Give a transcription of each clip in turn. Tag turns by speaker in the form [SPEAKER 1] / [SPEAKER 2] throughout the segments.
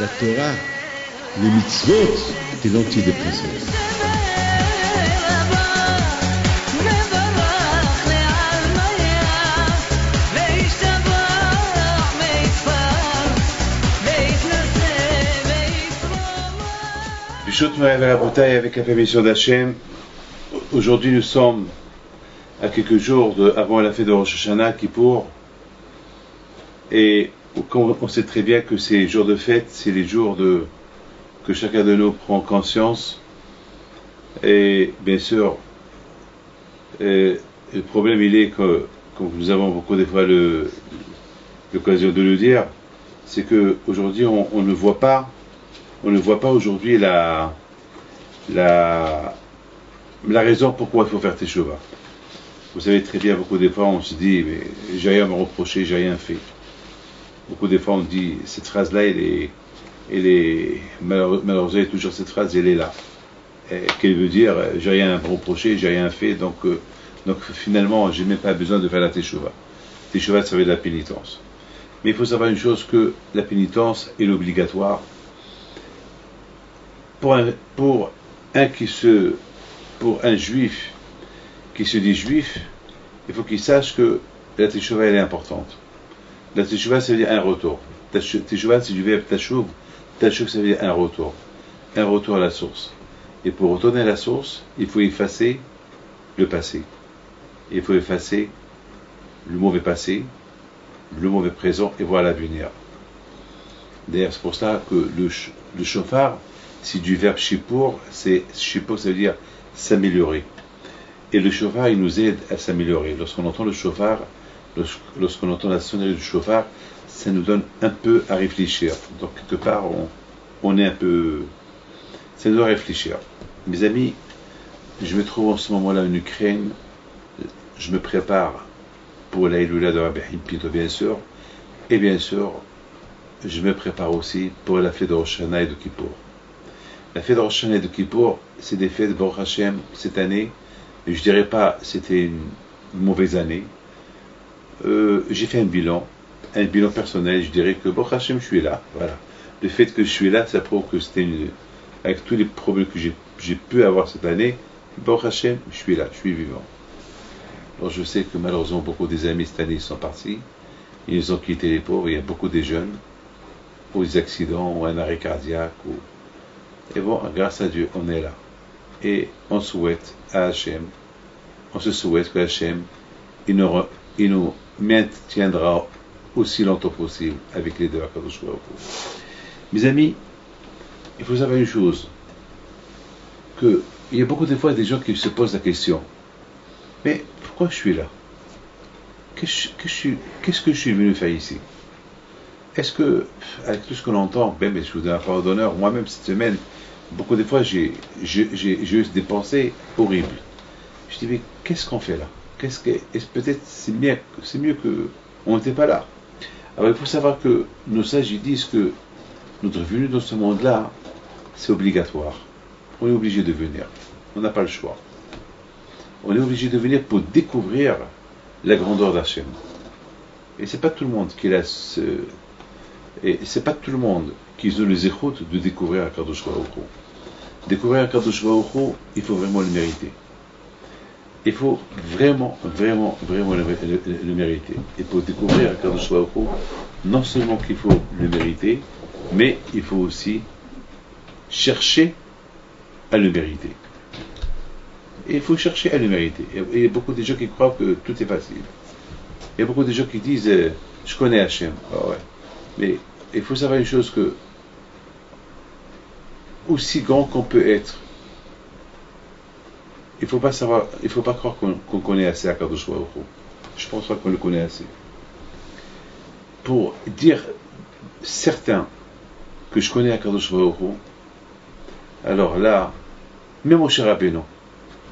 [SPEAKER 1] La Torah, les mitzvot, c'est l'antidépresseur.
[SPEAKER 2] Bishot Morav à la Bretagne avec la permission d'Hachem. Aujourd'hui nous sommes à quelques jours avant la fête de Rosh Hashanah, Kippour. Et on sait très bien que ces jours de fête, c'est les jours que chacun de nous prend conscience. Et bien sûr, le problème il est que, comme nous avons beaucoup des fois l'occasion de le dire, c'est qu'aujourd'hui on ne voit pas aujourd'hui la raison pourquoi il faut faire Teshuvah. Vous savez très bien, beaucoup des fois on se dit mais j'ai rien à me reprocher, j'ai rien fait. Beaucoup des fois on dit cette phrase là elle est malheureusement toujours cette phrase elle est là. Qu'elle veut dire j'ai rien à me reprocher, j'ai rien fait, donc finalement j'ai même pas besoin de faire la Teshuvah. Teshuvah ça veut dire la pénitence. Mais il faut savoir une chose, que la pénitence est obligatoire pour un juif qui se dit juif. Il faut qu'il sache que la Teshuvah elle est importante. La Teshuvah ça veut dire un retour. Teshuvah c'est du verbe tashuv. Tashuv ça veut dire un retour à la source. Et pour retourner à la source, il faut effacer le passé. Il faut effacer le mauvais passé, le mauvais présent et voir l'avenir. D'ailleurs c'est pour ça que le shofar c'est du verbe shipour. Shipour ça veut dire s'améliorer. Et le shofar il nous aide à s'améliorer. Lorsqu'on entend le shofar, lorsqu'on entend la sonnerie du shofar, ça nous donne un peu à réfléchir. Donc quelque part on est un peu, ça nous doit réfléchir. Mes amis, je me trouve en ce moment-là en Ukraine. Je me prépare pour la Iloula de Rabbi Pinto bien sûr, et bien sûr je me prépare aussi pour la fête de Rosh Hashanah et de Kippour. La fête de Rosh Hashanah et de Kippour, c'est des fêtes Baruch Hashem cette année. Je dirais pas c'était une mauvaise année. J'ai fait un bilan personnel. Je dirais que Baruch Hashem je suis là. Voilà. Le fait que je suis là, ça prouve que c'était avec tous les problèmes que j'ai pu avoir cette année, Baruch Hashem je suis là, je suis vivant. Alors je sais que malheureusement beaucoup des amis cette année sont partis. Ils ont quitté les pauvres. Il y a beaucoup de jeunes ou des accidents ou un arrêt cardiaque et bon, grâce à Dieu on est là. Et on souhaite à Hachem, on se souhaite que Hachem il nous maintiendra aussi longtemps possible avec les deux Akadosh Baruch Hu. Mes amis, il faut savoir une chose, que il y a beaucoup de fois des gens qui se posent la question, mais pourquoi je suis là? Qu'est-ce que je suis venu faire ici? Est-ce que, avec tout ce qu'on entend, ben, je vous donne la parole d'honneur, moi-même cette semaine, beaucoup de fois j'ai eu des pensées horribles. Je dis mais qu'est-ce qu'on fait là? Peut-être c'est mieux que on n'était pas là. Alors il faut savoir que nos sages ils disent que notre venue dans ce monde-là, c'est obligatoire. On est obligé de venir. On n'a pas le choix. On est obligé de venir pour découvrir la grandeur d'Hachem. Et c'est pas tout le monde qui a et c'est pas tout le monde qui a les écoutes de découvrir Akadosh Baruch Hu. Découvrir Akadosh Baruch Hu, il faut vraiment le mériter. Il faut vraiment le mériter. Et pour découvrir Akadosh Baruch Hu, non seulement qu'il faut le mériter, mais il faut aussi chercher à le mériter. Et il faut chercher à le mériter. Il y a beaucoup de gens qui croient que tout est facile. Il y a beaucoup de gens qui disent je connais Hachem. Ah ouais. Mais il faut savoir une chose, que aussi grand qu'on peut être, il faut pas croire qu'on connaît assez Akadosh Baruch Hu. Je pense pas qu'on le connaît assez. Pour dire certain que je connais Akadosh Baruch Hu, Alors là, même Moshe Rabbeinu,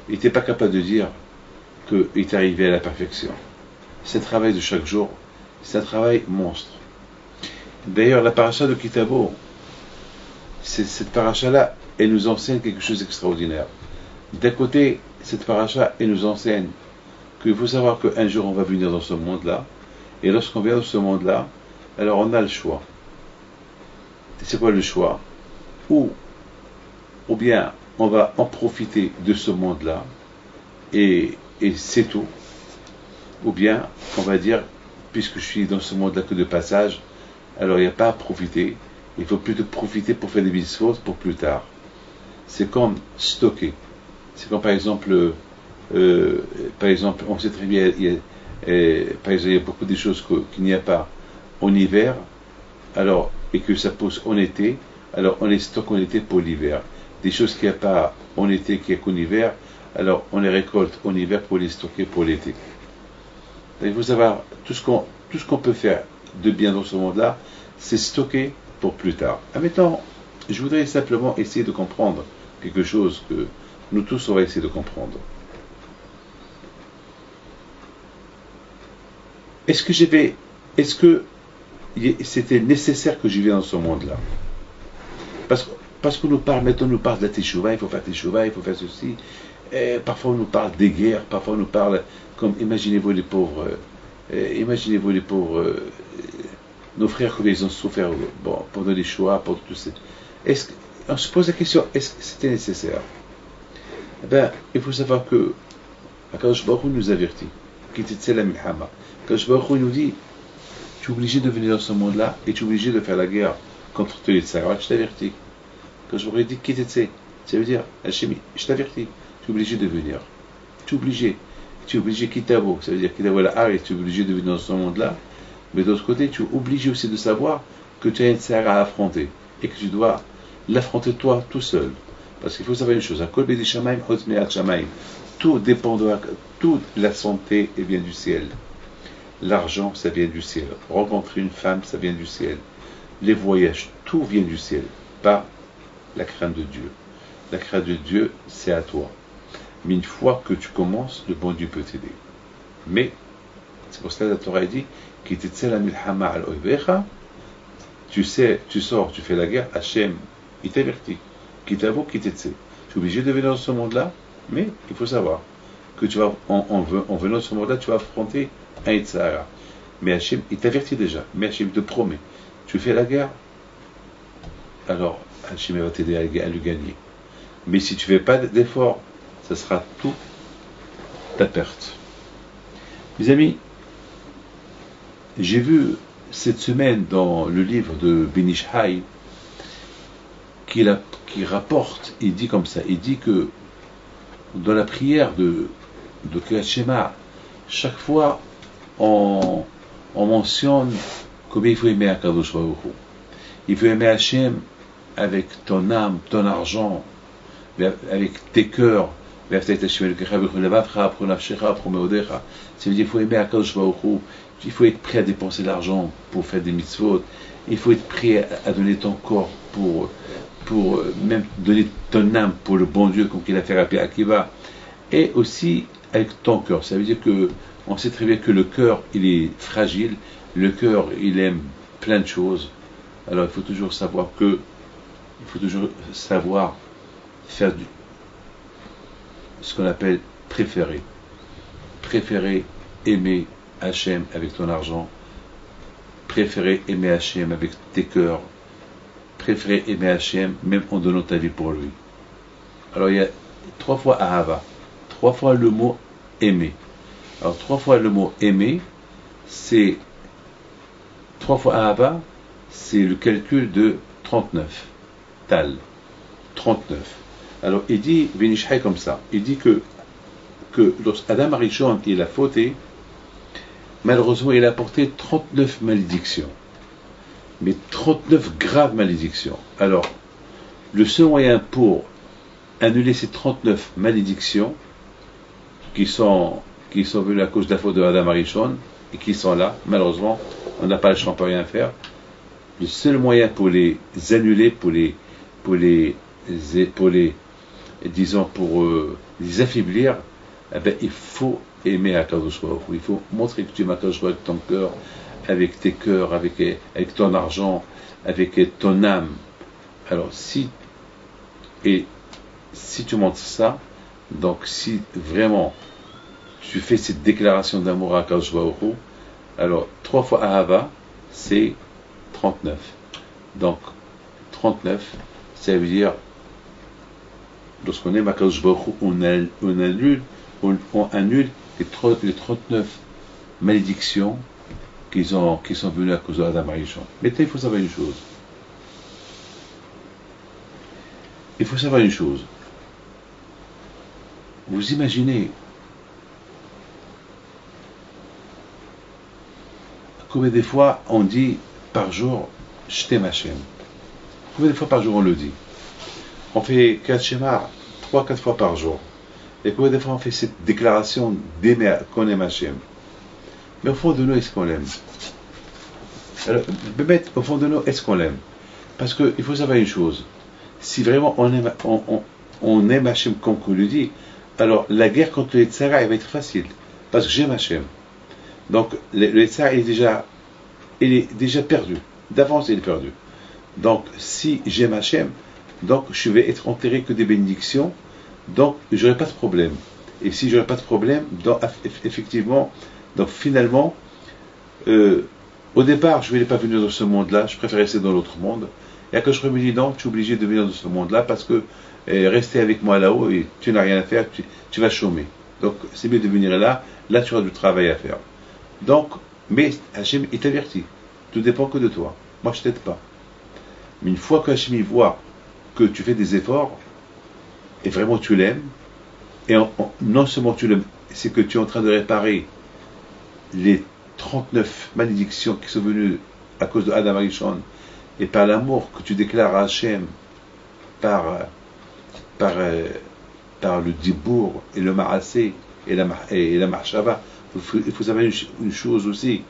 [SPEAKER 2] il n'était pas capable de dire qu'il est arrivé à la perfection. C'est un travail de chaque jour, c'est un travail monstre. D'ailleurs, la paracha de Kitabo, cette paracha-là, elle nous enseigne quelque chose d'extraordinaire. D'un côté, cette paracha, elle nous enseigne qu'il faut savoir qu'un jour on va venir dans ce monde-là, et lorsqu'on vient dans ce monde-là, alors on a le choix. C'est quoi le choix? Ou bien on va en profiter de ce monde-là, et c'est tout. Ou bien on va dire, puisque je suis dans ce monde-là que de passage, alors il n'y a pas à profiter, il faut plutôt profiter pour faire des mitzvot pour plus tard. C'est comme stocker. C'est comme par exemple, on sait très bien, par exemple, il y a beaucoup de choses qu'il n'y a pas en hiver, alors, et que ça pousse en été, alors on les stocke en été pour l'hiver. Des choses qu'il n'y a pas en été, qu'il n'y a qu'en hiver, alors on les récolte en hiver pour les stocker pour l'été. Il faut savoir, tout ce qu'on peut faire de bien dans ce monde-là, c'est stocker pour plus tard. Maintenant, je voudrais simplement essayer de comprendre quelque chose que nous tous on va essayer de comprendre. Est-ce que c'était nécessaire que je vienne dans ce monde-là? Parce qu'on nous parle, maintenant on nous parle de la teshuva, il faut faire teshuva, il faut faire ceci. Et parfois on nous parle des guerres, parfois on nous parle comme imaginez-vous les pauvres, nos frères que ils ont souffert pendant les Shoah, pour tout ça. On se pose la question, est-ce que c'était nécessaire? Eh bien, il faut savoir que Akadosh Baruch Hu nous avertit, Kititse la milhama. Akadosh Baruch Hu nous dit, tu es obligé de venir dans ce monde-là et tu es obligé de faire la guerre contre tous les tsars. Je t'avertis. Akadosh Baruch Hu dit Kititse, ça veut dire Hachemi, je t'avertis, tu es obligé de venir. Tu es obligé Kitavo, ça veut dire Kitavo la Har, tu es obligé de venir dans ce monde-là. Mais d'autre côté, tu es obligé aussi de savoir que tu as une tsar à affronter et que tu dois l'affronter toi tout seul. Parce qu'il faut savoir une chose, tout dépend de toute la santé et vient du ciel. L'argent, ça vient du ciel. Rencontrer une femme, ça vient du ciel. Les voyages, tout vient du ciel, pas la crainte de Dieu. La crainte de Dieu, c'est à toi. Mais une fois que tu commences, le bon Dieu peut t'aider. Mais, c'est pour cela que la Torah dit, tu sais, tu sors, tu fais la guerre, Hachem, il t'avertit. Tu es obligé de venir dans ce monde-là, mais il faut savoir que tu vas, en venant dans ce monde-là, tu vas affronter un Yitzhara. Mais Hachem, il t'avertit déjà, mais Hachem te promet. Tu fais la guerre, alors Hachem va t'aider à le gagner. Mais si tu ne fais pas d'effort, ça sera tout ta perte. Mes amis, j'ai vu cette semaine dans le livre de Ben Ish Hai qui rapporte, il dit comme ça, il dit que dans la prière de Kriyat Shema, chaque fois on mentionne combien il faut aimer Akadosh Baruch Hu. Il faut aimer Hachem avec ton âme, ton argent, avec tes cœurs. Ça veut dire qu'il faut aimer Akadosh Baruch Hu. Il faut être prêt à dépenser de l'argent pour faire des mitzvot. Il faut être prêt à donner ton corps pour même donner ton âme pour le bon Dieu, comme qu'il a fait Rabbi Akiva. Et aussi avec ton cœur. Ça veut dire que on sait très bien que le cœur, il est fragile. Le cœur, il aime plein de choses. Alors il faut toujours savoir faire ce qu'on appelle préférer. Préférer aimer Hachem avec ton argent, préférer aimer Hachem avec tes cœurs, préférer aimer Hachem même en donnant ta vie pour lui. Alors il y a 3 fois Ahava, 3 fois le mot aimer. Alors 3 fois le mot aimer, c'est 3 fois Ahava, c'est le calcul de 39. Tal, 39. Alors il dit, Ben Ish Hai comme ça, il dit que lorsqu'Adam Arishon il a fauté, malheureusement il a apporté 39 malédictions. Mais 39 graves malédictions. Alors, le seul moyen pour annuler ces 39 malédictions qui sont venues à cause de la faute de Adam Arishon et qui sont là, malheureusement, on n'a pas le champ pour rien faire. Le seul moyen pour les annuler, pour les épauler, et disons pour les affaiblir, eh ben, il faut aimer Akadosh Baruch Hu. Il faut montrer que tu aimes Akadosh Baruch Hu avec ton cœur, avec tes cœurs, avec ton argent, avec ton âme. Alors si tu montres ça, donc si vraiment tu fais cette déclaration d'amour à Akadosh Baruch Hu, alors 3 fois Ahava, c'est 39. Donc 39, ça veut dire, lorsqu'on aime Akadosh Baruch Hu, on annule les 39 malédictions qui sont venues à cause de Adam Arishon. Mais il faut savoir une chose. Il faut savoir une chose. Vous imaginez combien des fois on dit par jour je t'aime Hachem. Combien de fois par jour on le dit? On fait 4 schémas 3-4 fois par jour. Et combien de fois on fait cette déclaration d'aimer qu'on aime Hachem? Mais au fond de nous, est-ce qu'on l'aime? Alors, au fond de nous, est-ce qu'on l'aime? Parce qu'il faut savoir une chose. Si vraiment on aime Hachem comme on le dit, alors la guerre contre les Tzara, elle va être facile. Parce que j'aime Hachem. Donc, le Tzara, il est déjà perdu. D'avance, il est perdu. Donc, si j'aime Hachem, donc je vais être enterré que des bénédictions, donc je n'aurai pas de problème. Et si je n'aurai pas de problème, donc, effectivement, donc finalement, au départ, je ne voulais pas venir dans ce monde-là, je préfère rester dans l'autre monde. Et après, je me dis non, tu es obligé de venir dans ce monde-là parce que rester avec moi là-haut, et tu n'as rien à faire, tu vas chômer. Donc, c'est mieux de venir là tu auras du travail à faire. Donc, mais Hachem, il t'avertit. Tout dépend que de toi. Moi, je ne t'aide pas. Mais une fois que Hachem voit que tu fais des efforts, et vraiment tu l'aimes, et non seulement tu l'aimes, c'est que tu es en train de réparer les 39 malédictions qui sont venues à cause de Adam Arishon, et par l'amour que tu déclares à Hachem, par le dibour et le ma'asé et la marshava. Il faut savoir une chose aussi,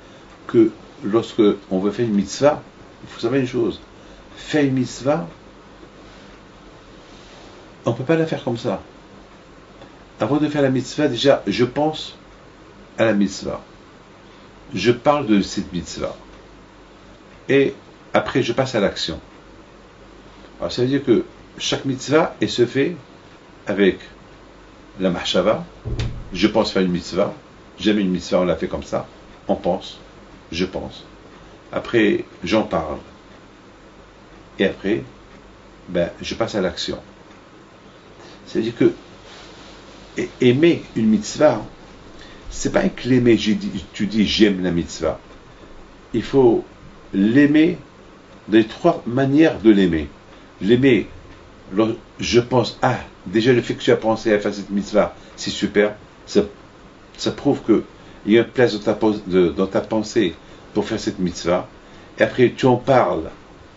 [SPEAKER 2] que lorsque on veut faire une mitzvah, il faut savoir une chose, faire une mitzvah, on ne peut pas la faire comme ça. Avant de faire la mitzvah, déjà, je pense à la mitzvah. Je parle de cette mitzvah. Et après, je passe à l'action. Alors, ça veut dire que chaque mitzvah, elle se fait avec la mahshava. Je pense faire une mitzvah. J'aime une mitzvah, on l'a fait comme ça. On pense. Je pense. Après, j'en parle. Et après, je passe à l'action. C'est-à-dire que aimer une mitzvah, c'est pas que l'aimer, tu dis j'aime la mitzvah. Il faut l'aimer de 3 manières de l'aimer. L'aimer, je pense, déjà le fait que tu as pensé à faire cette mitzvah, c'est super. Ça prouve qu'il y a une place dans ta pensée pour faire cette mitzvah. Et après, tu en parles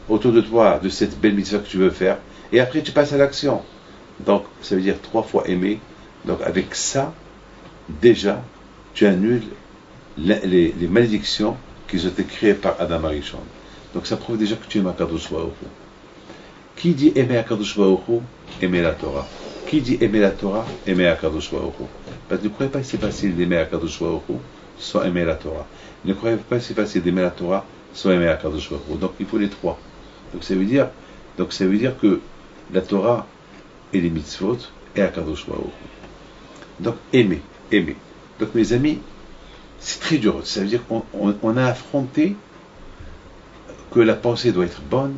[SPEAKER 2] autour de toi de cette belle mitzvah que tu veux faire. Et après, tu passes à l'action. Donc, ça veut dire 3 fois aimer. Donc, avec ça, déjà, tu annules les malédictions qui ont été créées par Adam Arishon. Donc, ça prouve déjà que tu aimes Akadosh Baruch Hu. Qui dit aimer Akadosh Baruch Hu? Aimer la Torah. Qui dit aimer la Torah? Aimer Akadosh Baruch Hu. Parce que ne croyez pas que c'est facile d'aimer Akadosh Baruch Hu sans aimer la Torah. Ne croyez pas que c'est facile d'aimer la Torah sans aimer Akadosh Baruch Hu. Donc, il faut les 3. Donc, ça veut dire que la Torah et les mitzvot et Akadosh Baruch Hu. Donc, aimer. Donc, mes amis, c'est très dur. Ça veut dire qu'on a affronté que la pensée doit être bonne.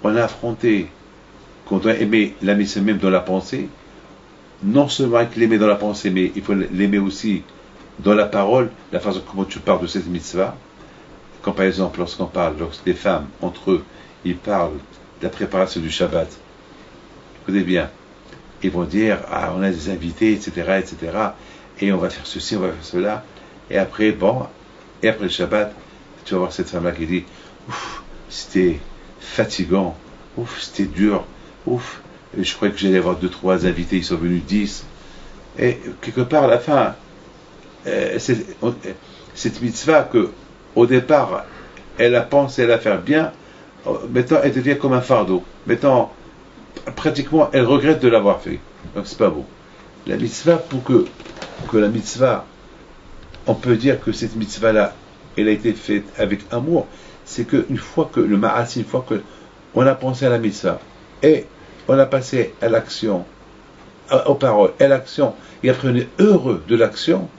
[SPEAKER 2] On a affronté qu'on doit aimer la mitzvah même dans la pensée. Non seulement avec l'aimer dans la pensée, mais il faut l'aimer aussi dans la parole, la façon comment tu parles de cette mitzvah. Quand par exemple, lorsque les femmes, entre eux, ils parlent de la préparation du Shabbat, écoutez bien, ils vont dire, on a des invités, etc., et on va faire ceci, on va faire cela, et après le Shabbat, tu vas voir cette femme-là qui dit, ouf, c'était fatigant, ouf, c'était dur, ouf, je croyais que j'allais avoir 2-3 invités, ils sont venus 10, et quelque part à la fin, cette mitzvah que au départ elle a pensé la faire bien, maintenant elle devient comme un fardeau. Maintenant pratiquement, elle regrette de l'avoir fait. Donc c'est pas beau. La mitzvah, pour que la mitzvah, on peut dire que cette mitzvah-là, elle a été faite avec amour, c'est qu'une fois que le ma'asi, une fois que on a pensé à la mitzvah, et on a passé à l'action, aux paroles, et à l'action, et après on est heureux de l'action,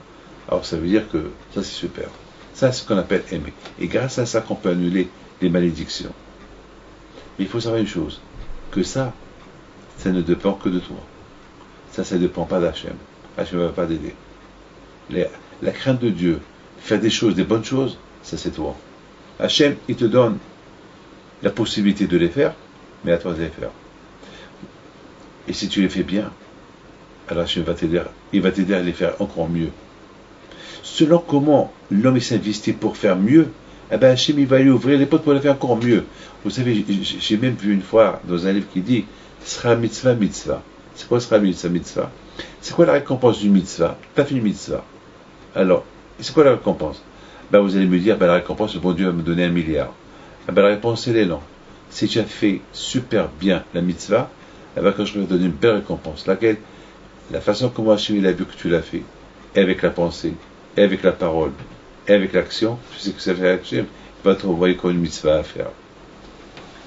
[SPEAKER 2] alors ça veut dire que ça c'est super. Ça c'est ce qu'on appelle aimer. Et grâce à ça qu'on peut annuler les malédictions. Mais il faut savoir une chose, que ça ne dépend que de toi. Ça ne dépend pas d'Hachem. Hachem ne va pas t'aider. La crainte de Dieu, faire des choses, des bonnes choses, ça c'est toi. Hachem, il te donne la possibilité de les faire, mais à toi de les faire. Et si tu les fais bien, alors Hachem va t'aider, il va t'aider à les faire encore mieux. Selon comment l'homme s'investit pour faire mieux, eh ben Hachem il va lui ouvrir les portes pour les faire encore mieux. Vous savez, j'ai même vu une fois dans un livre qui dit sera mitzvah mitzvah. C'est quoi sera mitzvah mitzvah? C'est quoi la récompense du mitzvah? Tu as fait une mitzvah. Alors, c'est quoi la récompense? Ben vous allez me dire, ben la récompense, le bon Dieu va me donner 1 milliard. Eh ben la réponse elle est non. Si tu as fait super bien la mitzvah, eh ben quand je vais te donner une belle récompense, laquelle, la façon comment Hachem il a vu que tu l'as fait, et avec la pensée, et avec la parole, et avec l'action, tu sais que ça fait Hachem, il va te renvoyer comme une mitzvah à faire.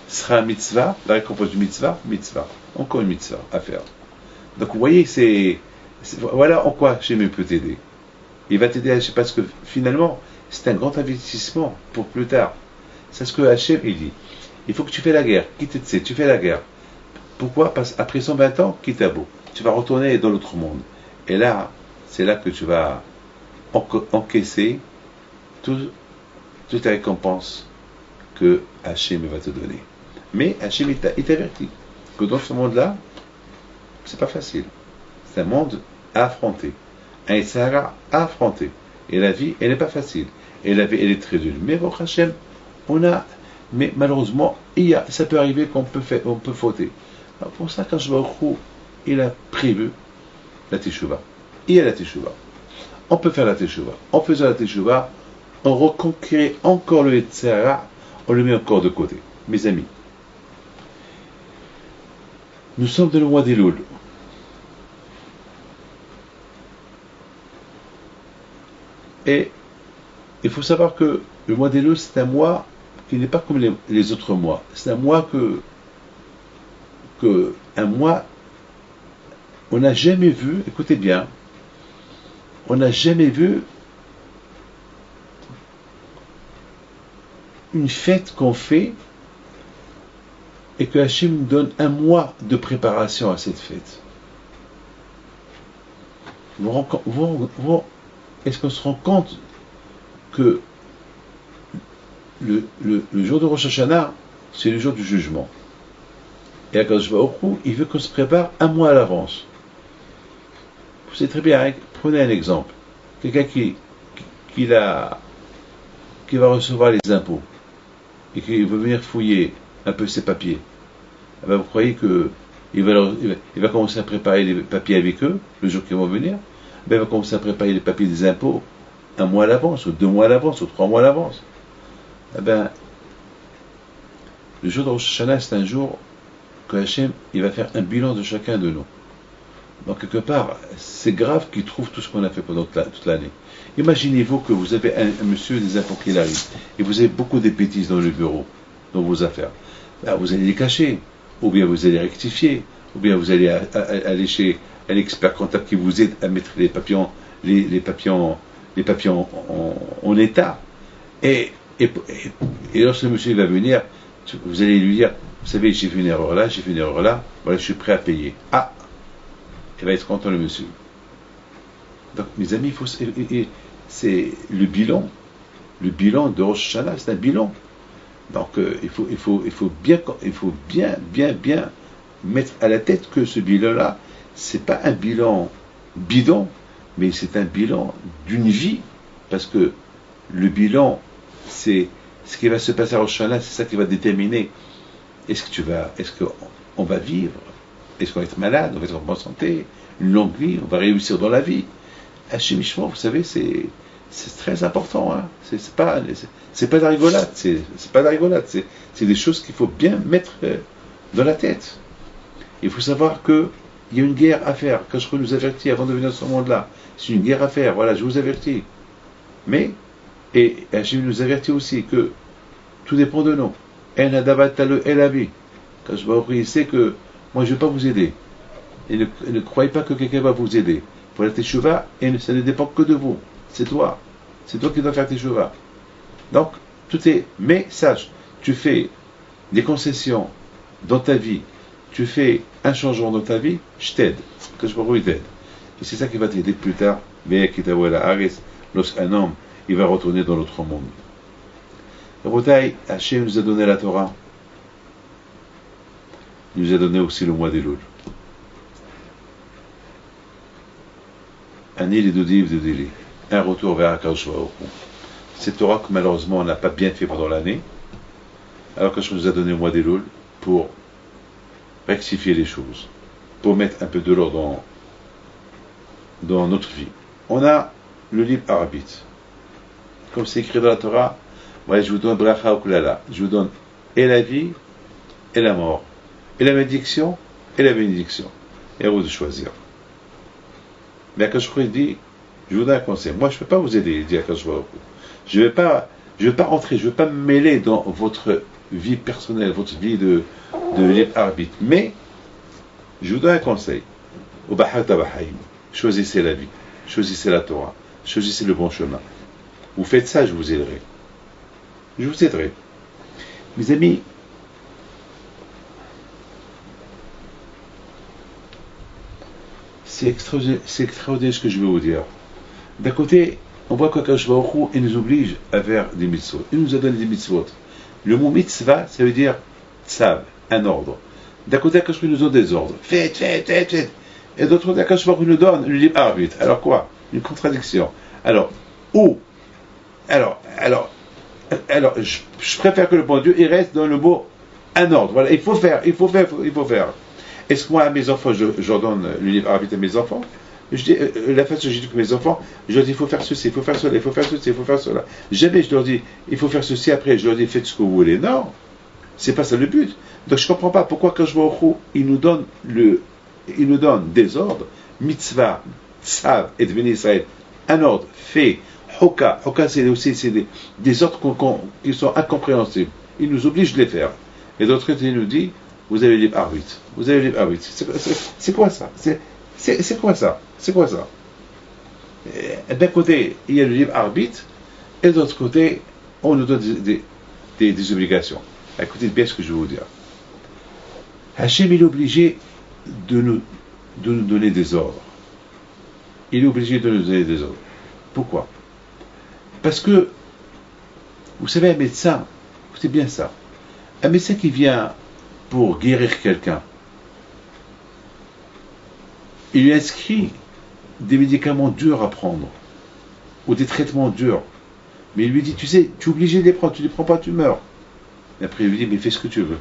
[SPEAKER 2] Ce sera un mitzvah, la récompense du mitzvah, mitzvah. Encore une mitzvah à faire. Donc vous voyez, voilà en quoi Hachem peut t'aider. Il va t'aider parce que finalement, c'est un grand investissement pour plus tard. C'est ce que Hachem il dit. Il faut que tu fais la guerre. Quitte, tu fais la guerre. Pourquoi? Parce qu'après 120 ans, quitte à beau. Tu vas retourner dans l'autre monde. Et là, c'est là que tu vas encaisser toute la récompense que Hachem va te donner. Mais Hachem il t'avertit que dans ce monde-là, c'est pas facile. C'est un monde à affronter. Un Sahara à affronter. Et la vie, elle n'est pas facile. Et la vie, elle est très dure. Mais votre Hachem, mais malheureusement, ça peut arriver qu'on peut fauter. Alors pour ça, quand je vais au Khou, il a prévu la Teshuvah. Il y a la Teshuvah. On peut faire la Teshuvah. En faisant la Teshuvah, on reconquiert encore le Sahara, on le met encore de côté. Mes amis, nous sommes dans le mois d'Elul. Et il faut savoir que le mois d'Elul, c'est un mois qui n'est pas comme les autres mois. C'est un mois on n'a jamais vu, écoutez bien, on n'a jamais vu une fête qu'on fait et que Hachem nous donne un mois de préparation à cette fête. Est-ce qu'on se rend compte que le jour de Rosh Hashanah, c'est le jour du jugement. Et Akadosh Baruch Hu, il veut qu'on se prépare un mois à l'avance. Vous savez très bien, prenez un exemple. Quelqu'un qui va recevoir les impôts et qui veut venir fouiller un peu ses papiers. Eh bien, vous croyez qu'il va commencer à préparer les papiers avec eux, le jour qu'ils vont venir? Eh bien, il va commencer à préparer les papiers des impôts 1 mois à l'avance, ou 2 mois à l'avance, ou 3 mois à l'avance. Eh bien, le jour de Rosh Hashanah, c'est un jour que Hachem, il va faire un bilan de chacun de nous. Donc, quelque part, c'est grave qu'il trouve tout ce qu'on a fait pendant toute l'année. Imaginez-vous que vous avez un monsieur des impôts qui arrive, et vous avez beaucoup de bêtises dans le bureau, dans vos affaires. Là, vous allez les cacher, ou bien vous allez rectifier, ou bien vous allez aller chez un expert comptable qui vous aide à mettre les papiers en état. Et lorsque le monsieur va venir, vous allez lui dire, vous savez, j'ai fait une erreur là, voilà, je suis prêt à payer. Ah, il va être content le monsieur. Donc, mes amis, c'est le bilan de Rosh Hashanah, c'est un bilan. Donc, il faut bien mettre à la tête que ce bilan-là, c'est pas un bilan bidon, mais c'est un bilan d'une vie, parce que le bilan, c'est ce qui va se passer à Rosh Hashanah, c'est ça qui va déterminer est-ce qu'on va vivre, est-ce qu'on va être malade, on va être en bonne santé, une longue vie, on va réussir dans la vie. Hachem Ishmael, vous savez, c'est très important, hein. C'est pas de la rigolade, c'est des choses qu'il faut bien mettre dans la tête. Il faut savoir qu'il y a une guerre à faire. Quand nous avertit avant de venir dans ce monde-là, c'est une guerre à faire. Voilà, je vous avertis. Mais, et Hachem nous avertit aussi que tout dépend de nous. En adabat tale el avi. Quand il sait que moi je ne vais pas vous aider. Et ne croyez pas que quelqu'un va vous aider. Pour la teshuva, et ça ne dépend que de vous. C'est toi. C'est toi qui dois faire teshuva. Donc, tout est. Mais sache, tu fais des concessions dans ta vie, tu fais un changement dans ta vie, je t'aide. Que je t'aide. Et c'est ça qui va t'aider plus tard. Lorsqu'un homme il va retourner dans l'autre monde. Rabotai, Hachem nous a donné la Torah. Il nous a donné aussi le mois d'Elul. Un île de Dili. Un retour vers Akadosh Baruch Hu. Cette Torah que malheureusement on n'a pas bien fait pendant l'année. Alors que je nous a donné le mois d'Elul pour rectifier les choses. Pour mettre un peu de l'ordre dans notre vie. On a le libre arbitre. Comme c'est écrit dans la Torah, ouais, je vous donne bracha ou kulala. Je vous donne et la vie et la mort. Et la malédiction et la bénédiction. Et à vous de choisir. Mais Akadosh Baruch Hu dit, je vous donne un conseil. Moi, je ne peux pas vous aider, il dit Akadosh Baruch Hu. Je ne vais pas rentrer, je ne vais pas me mêler dans votre vie personnelle, votre vie de libre arbitre. Mais, je vous donne un conseil. Choisissez la vie. Choisissez la Torah. Choisissez le bon chemin. Vous faites ça, je vous aiderai. Je vous aiderai. Mes amis, c'est extraordinaire ce que je vais vous dire. D'un côté, on voit qu'Akadosh Baruch Hu, il nous oblige à faire des mitzvot. Il nous a donné des mitzvot. Le mot mitzvah, ça veut dire tsav, un ordre. D'un côté, Akadosh Baruch Hu nous donne des ordres. Faites. Et d'autre côté, Akadosh Baruch Hu nous donne le libre arbitre. Alors quoi? Une contradiction. Alors, je préfère que le bon Dieu, il reste dans le mot un ordre. Voilà, il faut faire. Est-ce que moi, à mes enfants, j'ordonne le libre arbitre à mes enfants? Je dis, la façon dont je dis que mes enfants, je leur dis, il faut faire ceci, il faut faire cela, il faut faire ceci, il faut faire cela. Jamais je leur dis, il faut faire ceci, après je leur dis, faites ce que vous voulez. Non, c'est pas ça le but. Donc je comprends pas pourquoi quand je vois au Chou, il nous donne des ordres, mitzvah, tsav et deveni Israël, un ordre fait, hoka c'est aussi des ordres qui sont incompréhensibles. Il nous oblige de les faire. Et d'autre côté, il nous dit, vous avez libre arbitre. Vous avez libre arbitre. C'est quoi ça? C'est quoi ça? D'un côté, il y a le libre arbitre, et de l'autre côté, on nous donne des obligations. Écoutez bien ce que je vais vous dire. Hachem, il est obligé de nous donner des ordres. Il est obligé de nous donner des ordres. Pourquoi? Parce que, vous savez, un médecin, écoutez bien ça, un médecin qui vient pour guérir quelqu'un, il lui inscrit des médicaments durs à prendre, ou des traitements durs. Mais il lui dit, tu sais, tu es obligé de les prendre, tu ne les prends pas, tu meurs. Et après il lui dit, mais fais ce que tu veux.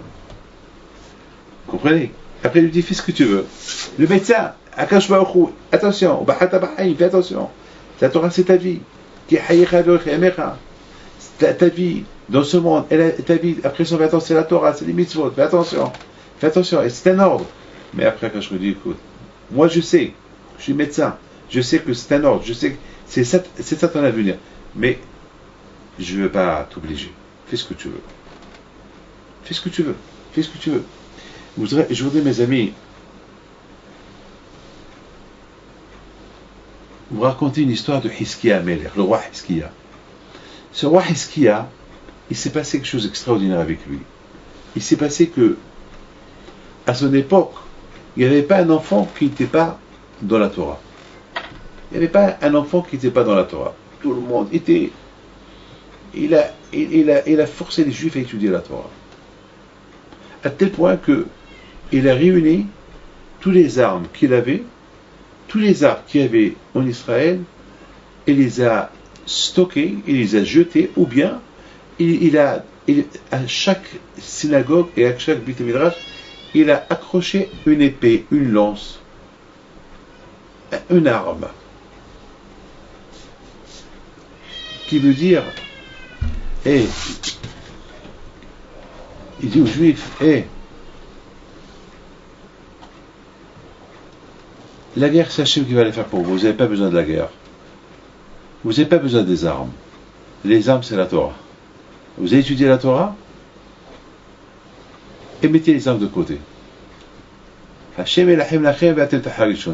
[SPEAKER 2] Vous comprenez? Après il lui dit, fais ce que tu veux. Le médecin, Akadosh Baruch Hu, attention, fais attention. La Torah, c'est ta vie. Ta vie dans ce monde, ta vie, après son attention, c'est la Torah, c'est les mitzvot, fais attention, et c'est un ordre. Mais après, quand je me dis, écoute, moi je sais, je suis médecin, je sais que c'est un ordre, je sais que c'est ça ton avenir, mais je ne veux pas t'obliger. Fais ce que tu veux. Je voudrais, mes amis, vous raconter une histoire de Hizkiya Melech, le roi Hizkiya. Ce roi Hizkiya, il s'est passé quelque chose d'extraordinaire avec lui. Il s'est passé que, à son époque, il n'y avait pas un enfant qui n'était pas dans la Torah. Il n'y avait pas un enfant qui n'était pas dans la Torah. Tout le monde était... Il a forcé les Juifs à étudier la Torah. À tel point que il a réuni toutes les armes qu'il avait, tous les arbres qu'il y avait en Israël, et les a stockés, il les a jetés, ou bien à chaque synagogue et à chaque Beit Midrash, il a accroché une épée, une lance, une arme, qui veut dire, il dit aux Juifs, La guerre, c'est Hachem qui va la faire pour vous. Vous n'avez pas besoin de la guerre. Vous n'avez pas besoin des armes. Les armes, c'est la Torah. Vous avez étudié la Torah et mettez les armes de côté. Hachem et Lachem Lachem,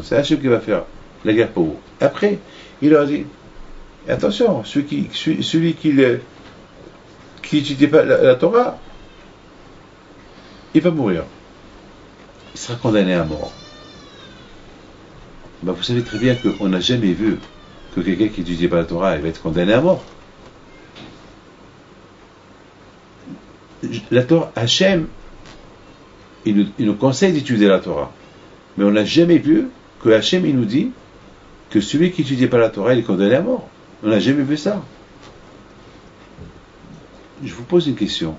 [SPEAKER 2] c'est Hachem qui va faire la guerre pour vous. Après, il leur dit, attention, celui qui n'étudie pas la Torah, il va mourir. Il sera condamné à mort. Ben, vous savez très bien qu'on n'a jamais vu que quelqu'un qui n'étudie pas la Torah, il va être condamné à mort. La Torah, Hachem, il nous conseille d'étudier la Torah. Mais on n'a jamais vu que Hachem, il nous dit que celui qui n'étudie pas la Torah, il est condamné à mort. On n'a jamais vu ça. Je vous pose une question.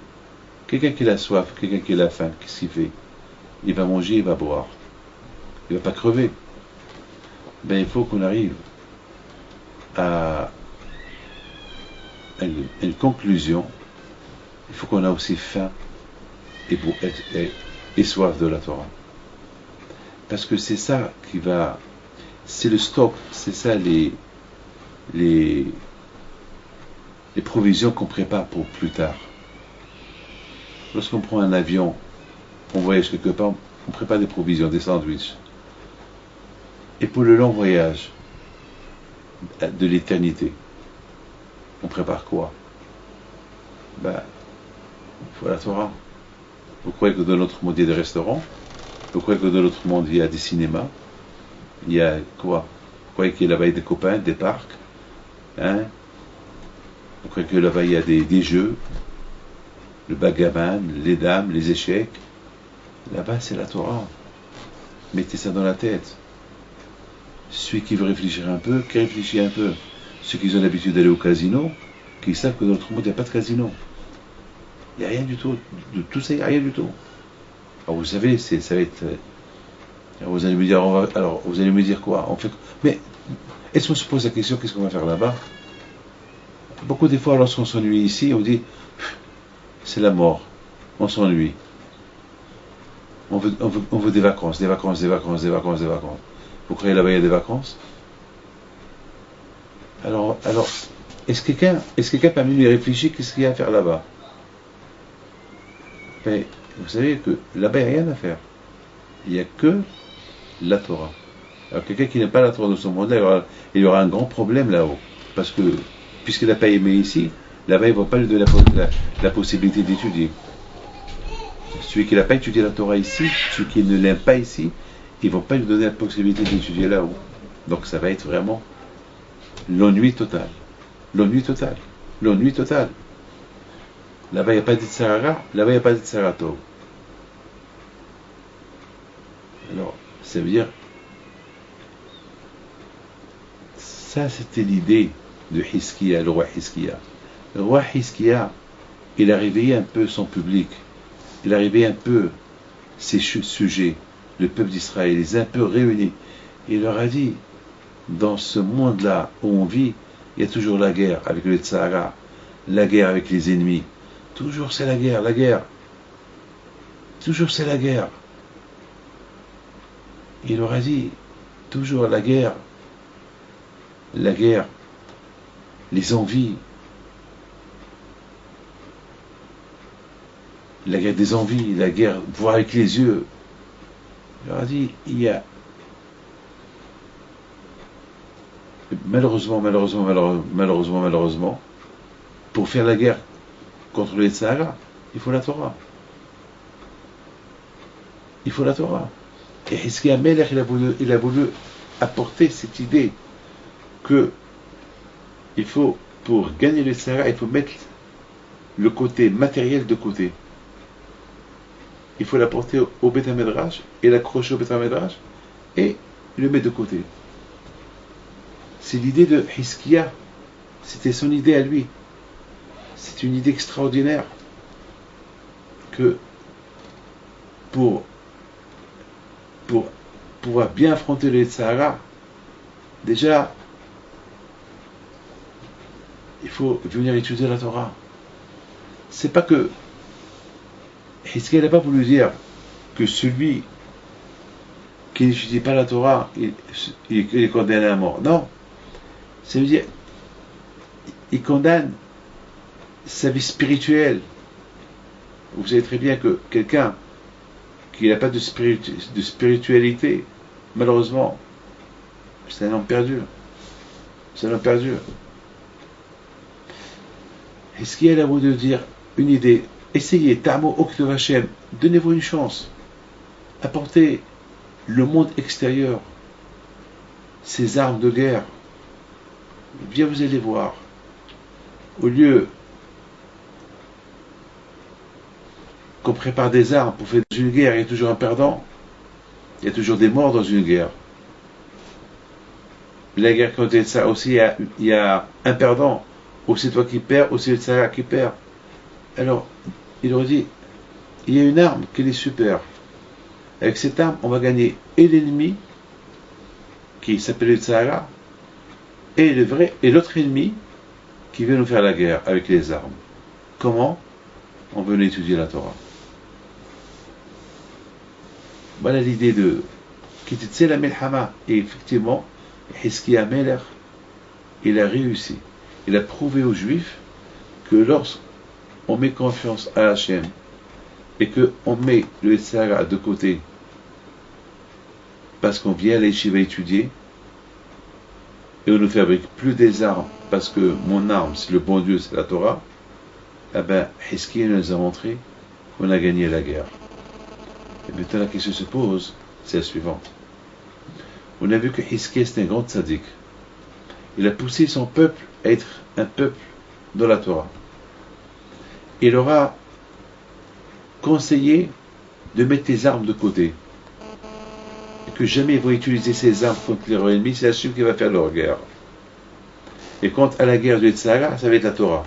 [SPEAKER 2] Quelqu'un qui a soif, quelqu'un qui a faim, qu'est-ce qu'il fait? Il va manger, il va boire. Il ne va pas crever. Ben, il faut qu'on arrive à une conclusion. Il faut qu'on ait aussi faim et soif de la Torah. Parce que c'est ça qui va... C'est le stock, c'est ça les provisions qu'on prépare pour plus tard. Lorsqu'on prend un avion, on voyage quelque part, on prépare des provisions, des sandwichs. Et pour le long voyage de l'éternité, on prépare quoi? Ben, il faut la Torah. Vous croyez que dans notre monde il y a des restaurants? Vous croyez que dans notre monde il y a des cinémas? Il y a quoi? Vous croyez qu'il y a là-bas des copains, des parcs? Hein? Vous croyez que là-bas il y a des jeux? Le backgammon, les dames, les échecs? Là-bas c'est la Torah. Mettez ça dans la tête. Celui qui veut réfléchir un peu, qui réfléchit un peu. Ceux qui ont l'habitude d'aller au casino, qui savent que dans notre monde il n'y a pas de casino. Il n'y a rien du tout. De tout ça, il n'y a rien du tout. Alors vous savez, ça va être... Alors vous allez me dire, vous allez me dire quoi? On fait... Mais est-ce qu'on se pose la question, qu'est-ce qu'on va faire là-bas? Beaucoup des fois, lorsqu'on s'ennuie ici, on dit, c'est la mort. On s'ennuie. On veut des vacances, des vacances, des vacances, des vacances, des vacances. Vous croyez là-bas il y a des vacances? Alors, est-ce que quelqu'un parmi nous réfléchit qu'est-ce qu'il y a à faire là-bas? Mais vous savez que là-bas il n'y a rien à faire. Il n'y a que la Torah. Alors quelqu'un qui n'a pas la Torah de son monde, il aura un grand problème là-haut. Parce que, puisqu'il n'a pas aimé ici, là-bas il ne va pas lui donner la possibilité d'étudier. Celui qui n'a pas étudié la Torah ici, celui qui ne l'aime pas ici, ils ne vont pas lui donner la possibilité d'étudier là-haut. Donc ça va être vraiment l'ennui total. L'ennui total. L'ennui total. Là-bas, il n'y a pas d'Itzarara, là-bas, il n'y a pas d'Itzarato. Alors, ça veut dire... Ça, c'était l'idée de Hiskiya, le roi Hiskiya. Le roi Hiskiya, il a réveillé un peu son public. Il a réveillé un peu ses sujets, le peuple d'Israël. Il les a un peu réunis. Il leur a dit, dans ce monde-là où on vit, il y a toujours la guerre avec le Tzara, la guerre avec les ennemis. Toujours c'est la guerre, la guerre. Toujours c'est la guerre. Il leur a dit, toujours la guerre, les envies, la guerre des envies, la guerre voir avec les yeux. Il leur a dit, il y a malheureusement, pour faire la guerre contre le Sahara, il faut la Torah. Il faut la Torah. Et Hiskiya Melech, il a voulu apporter cette idée que il faut, pour gagner le Sahara, il faut mettre le côté matériel de côté. Il faut l'apporter au Beth HaMedrash et l'accrocher au Beth HaMedrash et le mettre de côté. C'est l'idée de Hiskiya. C'était son idée à lui. C'est une idée extraordinaire que pour pouvoir bien affronter le Sahara, déjà il faut venir étudier la Torah. C'est pas que Hiskiya n'a pas voulu dire que celui qui n'étudie pas la Torah, il est condamné à mort. Non, ça veut dire, il condamne sa vie spirituelle. Vous savez très bien que quelqu'un qui n'a pas de spiritualité, malheureusement, c'est un homme perdu. C'est un homme perdu. Est-ce qu'il y a à vous de dire une idée? Essayez, Ta'amo Okto Hashem, donnez-vous une chance. Apportez le monde extérieur, ces armes de guerre. Bien, vous allez voir. Au lieu qu'on prépare des armes pour faire une guerre, il y a toujours un perdant. Il y a toujours des morts dans une guerre. La guerre contre ça aussi, il y a un perdant. Ou c'est toi qui perds, ou c'est le Tzara qui perd. Alors, il leur dit, il y a une arme qui est super. Avec cette arme, on va gagner et l'ennemi, qui s'appelle le Tzara, et le vrai, et l'autre ennemi, qui veut nous faire la guerre avec les armes. Comment? On veut étudier la Torah. Voilà l'idée de Kititse la Melhama. Et effectivement, Hizkiya Melech, il a réussi. Il a prouvé aux Juifs que lorsqu'on met confiance à Hachem et qu'on met le Tzara de côté parce qu'on vient à l'Yeshiva étudier et on ne fabrique plus des armes parce que mon arme c'est le bon Dieu, c'est la Torah, eh bien Hizkiya nous a montré qu'on a gagné la guerre. Et maintenant la question se pose, c'est la suivante. On a vu que Hizkiya c'est un grand tzaddik. Il a poussé son peuple à être un peuple dans la Torah. Il aura conseillé de mettre les armes de côté. Et que jamais ils vont utiliser ces armes contre leur ennemi, c'est Hachem qui va faire leur guerre. Et quant à la guerre de Tzara, ça va être la Torah.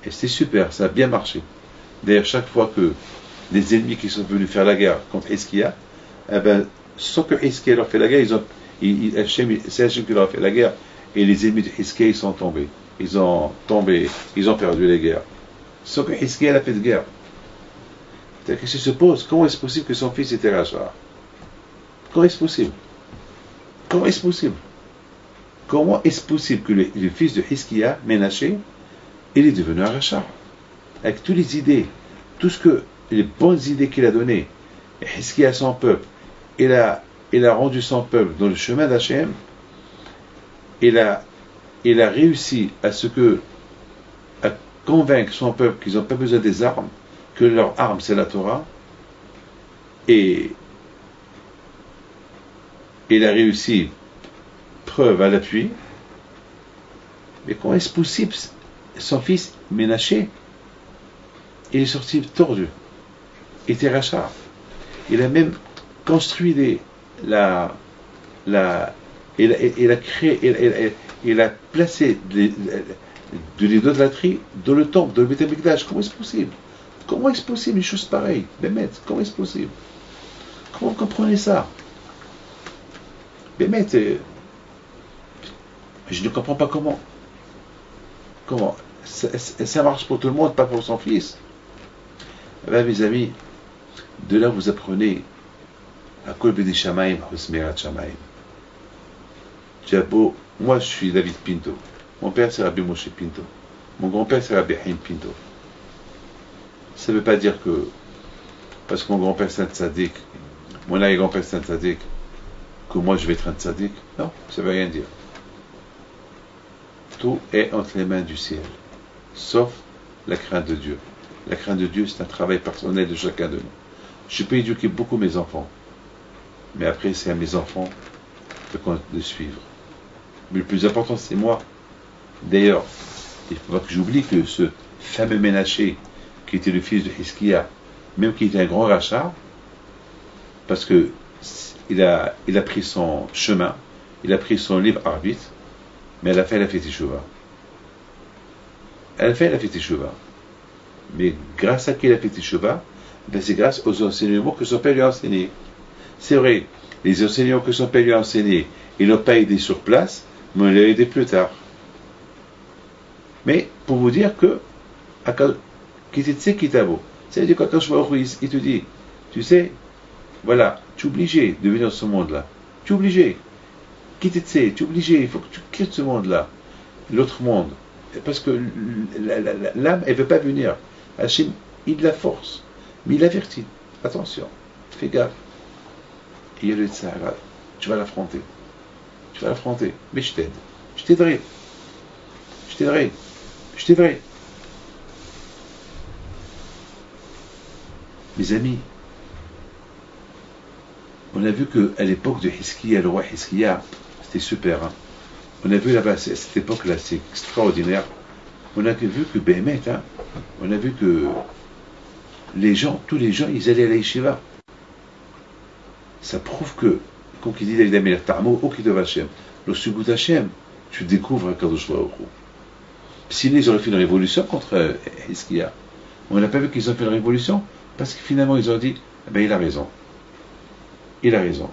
[SPEAKER 2] Et c'est super, ça a bien marché. D'ailleurs, chaque fois que les ennemis qui sont venus faire la guerre contre Hizkiya, eh ben, sans que Hizkiya leur fait la guerre, c'est Hachem qui leur a fait la guerre. Et les ennemis de Hizkiya, ils sont tombés. Ils ont perdu les guerres. Sans que Hizkiya a fait de guerre. La question se pose, comment est-ce possible que son fils était rachat? Comment est-ce possible? Comment est-ce possible? Comment est-ce possible que le fils de Hizkiya, Ménaché, il est devenu un rachat? Avec toutes les idées, les bonnes idées qu'il a données, Hizkiya à son peuple, il a rendu son peuple dans le chemin d'Hachem, il a réussi à convaincre son peuple qu'ils n'ont pas besoin des armes, que leur arme c'est la Torah, et il a réussi, preuve à l'appui. Mais comment est-ce possible? Son fils Ménaché, il est sorti tordu, il était rachat. Il a même construit il a placé de l'idolâtrie dans le temple, dans le Beth Amikdash. Comment est-ce possible? Comment est-ce possible une chose pareille? Bémet, comment est-ce possible? Comment vous comprenez ça? Bémet, je ne comprends pas comment. Comment ça marche pour tout le monde, pas pour son fils. Eh bien, mes amis, de là vous apprenez à Kol Bedi Shamaim, Hosmerat Shamaim. Moi je suis David Pinto. Mon père c'est Rabbi Moshe Pinto. Mon grand-père c'est Rabbi Haim Pinto. Ça ne veut pas dire que parce que mon grand-père c'est un tzaddik, mon arrière-grand-père c'est un tzaddik, que moi je vais être un tzaddik. Non, ça ne veut rien dire. Tout est entre les mains du ciel, sauf la crainte de Dieu. La crainte de Dieu c'est un travail personnel de chacun de nous. Je peux éduquer beaucoup mes enfants, mais après c'est à mes enfants de suivre. Mais le plus important c'est moi. D'ailleurs, il ne faut pas que j'oublie que ce fameux Ménaché, qui était le fils de Hizkiya, même qui était un grand rachat, parce que il a pris son chemin, il a pris son libre arbitre, mais à la fin il a fait teshuva. À la fin il a fait teshuva. Mais grâce à qui il a fait teshuva? Ben c'est grâce aux enseignements que son père lui a enseignés. C'est vrai, les enseignements que son père lui a enseignés, il n'a pas aidé sur place, mais il l'a aidé plus tard. Mais pour vous dire que Kititse Kitabo, ça veut dire qu'Akash Baruch Hu, il te dit, tu sais, voilà, Tu es obligé de venir dans ce monde-là. Tu es obligé. Quitte tu es obligé. Il faut que tu quittes ce monde-là. L'autre monde. Parce que l'âme, elle ne veut pas venir. Hachem, il la force. Mais il avertit. Attention. Fais gaffe. Et il y a le Sahara. Tu vas l'affronter. Tu vas l'affronter. Mais je t'aide. Je t'aiderai. Je t'aiderai. Je t'aiderai. Mes amis, on a vu qu'à l'époque de Hiskiya, le roi Hiskiya, c'était super. Hein. On a vu là-bas, cette époque-là, c'est extraordinaire. On a vu que Béhémet, hein, on a vu que les gens, tous les gens, ils allaient à la yeshiva. Ça prouve que, comme il dit David Amelech, Ta'amo Okidav Hashem, lorsque tu goûtes Hashem, tu découvres Kadosh Baruch Hu. Sinon, ils auraient fait une révolution contre Hiskiya. On n'a pas vu qu'ils ont fait une révolution parce que finalement, ils ont dit, ben il a raison. Il a raison.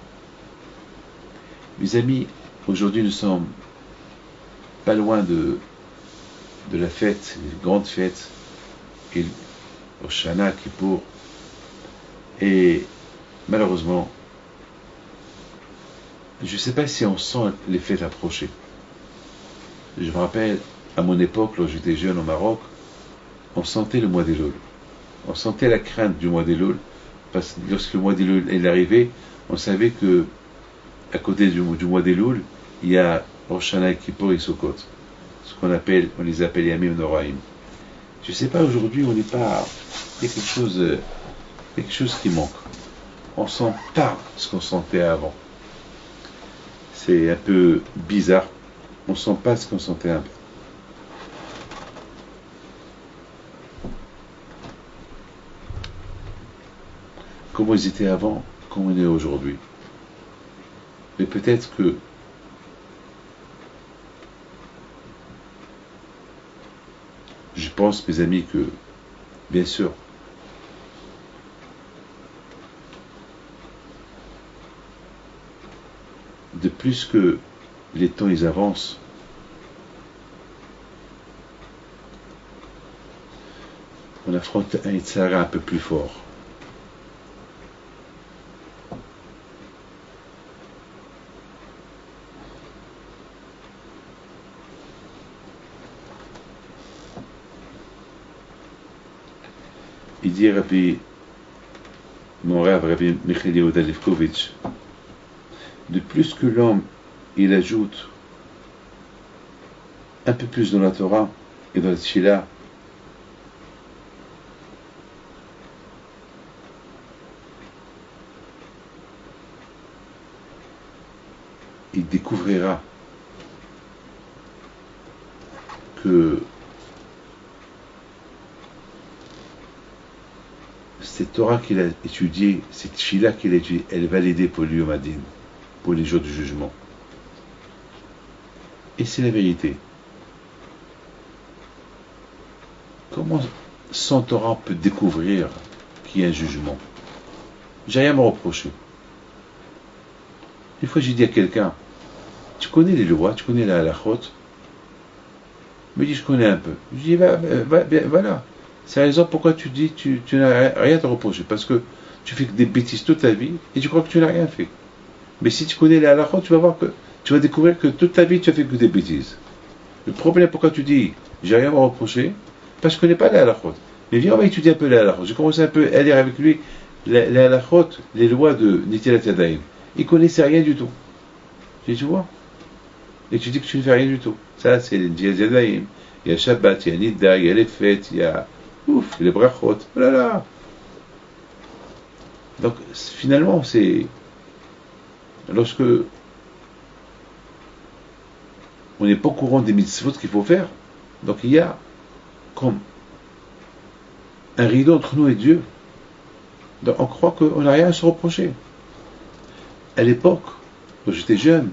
[SPEAKER 2] Mes amis, aujourd'hui, nous sommes pas loin de la fête, une grande fête, au Shana, Kippour. Et malheureusement, je ne sais pas si on sent les fêtes approcher. Je me rappelle, à mon époque, lorsque j'étais jeune au Maroc, on sentait le mois d'Elul. On sentait la crainte du mois d'Elul, parce que lorsque le mois d'Elul est arrivé, on savait que à côté du mois d'Elul, il y a Rosh Hashanah, Kippour et Sukkot. Ce qu'on appelle, on les appelle Yamim Noraim. Je ne sais pas, aujourd'hui, on n'est pas... Il y a quelque chose qui manque. On ne sent pas ce qu'on sentait avant. C'est un peu bizarre. On ne sent pas ce qu'on sentait avant. Comment ils étaient avant, comment on est aujourd'hui. Mais peut-être que je pense, mes amis, que bien sûr, de plus que les temps ils avancent, on affronte un Yitzhara un peu plus fort. Il dit mon rêve, Rabbi Michael Yehuda Lefkovitch, de plus que l'homme, il ajoute un peu plus dans la Torah et dans la Tchila, il découvrira que cette Torah qu'il a étudiée, cette Tchila qu'il a étudiée, elle va l'aider pour lui au Madin, pour les jours du jugement. Et c'est la vérité. Comment sans Torah on peut découvrir qu'il y a un jugement? J'ai rien à me reprocher. Une fois j'ai dit à quelqu'un, tu connais les lois, tu connais la halachot? Il me dit, je connais un peu. Je dis, voilà. C'est la raison pourquoi tu dis tu n'as rien à te reprocher. Parce que tu fais que des bêtises toute ta vie et tu crois que tu n'as rien fait. Mais si tu connais les halachot, tu vas voir que tu vas découvrir que toute ta vie tu as fait que des bêtises. Le problème pourquoi tu dis j'ai rien à me reprocher, parce que je ne connais pas les halachot. Mais viens, on va étudier un peu les halachot. J'ai commencé un peu à lire avec lui les halachot, les lois de Netilat Yadayim. Il ne connaissait rien du tout. J'ai dit, tu vois? Et tu dis que tu ne fais rien du tout. Ça, c'est les Netilat Yadayim. Il y a Shabbat, il y a Nida, il y a les fêtes, il y a les brachot. Oh là là. Donc, finalement, c'est lorsque on n'est pas au courant des mitzvot qu'il faut faire, donc il y a comme un rideau entre nous et Dieu. Donc on croit qu'on n'a rien à se reprocher. À l'époque, quand j'étais jeune,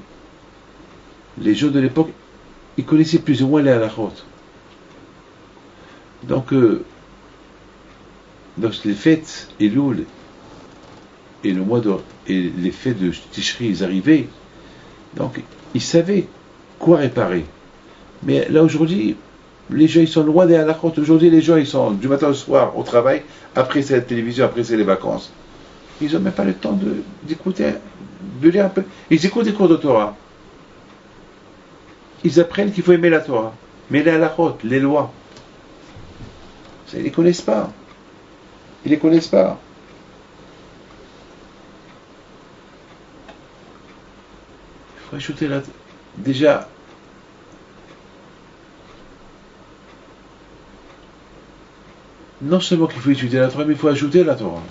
[SPEAKER 2] les gens de l'époque, ils connaissaient plus ou moins les halachot. Donc les fêtes Elul et le mois et les fêtes de Tishri, ils arrivaient, donc ils savaient quoi réparer. Mais là aujourd'hui, les gens ils sont loin des halachot. Aujourd'hui les gens ils sont du matin au soir au travail, après c'est la télévision, après c'est les vacances. ils n'ont même pas le temps d'écouter, de lire un peu. Ils écoutent des cours de Torah. Ils apprennent qu'il faut aimer la Torah. Mais les halachot, les lois, ils ne les connaissent pas. Ils ne les connaissent pas. Il faut ajouter là, déjà, non seulement qu'il faut étudier la Torah, mais il faut ajouter la Torah.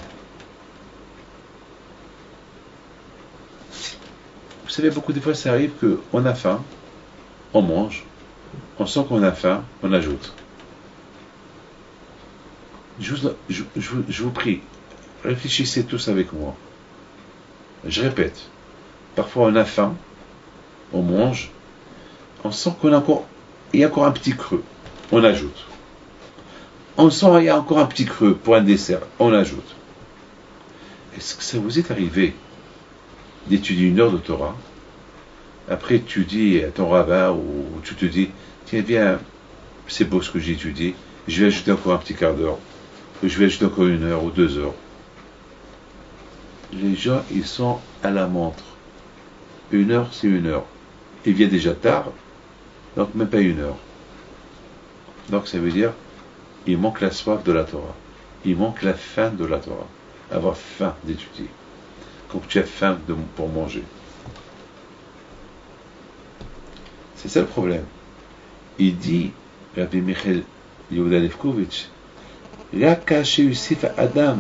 [SPEAKER 2] Vous savez, beaucoup de fois, ça arrive qu'on a faim, on mange, on sent qu'on a faim, on ajoute. Je vous prie, réfléchissez tous avec moi. Je répète, parfois on a faim, on mange, on sent qu'il y a encore un petit creux, on ajoute. On sent qu'il y a encore un petit creux pour un dessert, on ajoute. Est-ce que ça vous est arrivé d'étudier une heure de Torah, après tu dis à ton rabbin ou tu te dis, tiens viens, c'est beau ce que j'ai étudié, je vais ajouter encore un petit quart d'heure, ou je vais ajouter encore 1 heure ou 2 heures. Les gens, ils sont à la montre. 1 heure, c'est 1 heure. Il vient déjà tard, donc même pas 1 heure. Donc ça veut dire, il manque la soif de la Torah. Il manque la faim de la Torah. Avoir faim d'étudier. Quand tu as faim pour manger. C'est ça le problème. Il dit, Rabbi Michael Yehuda Lefkovitch, Adam,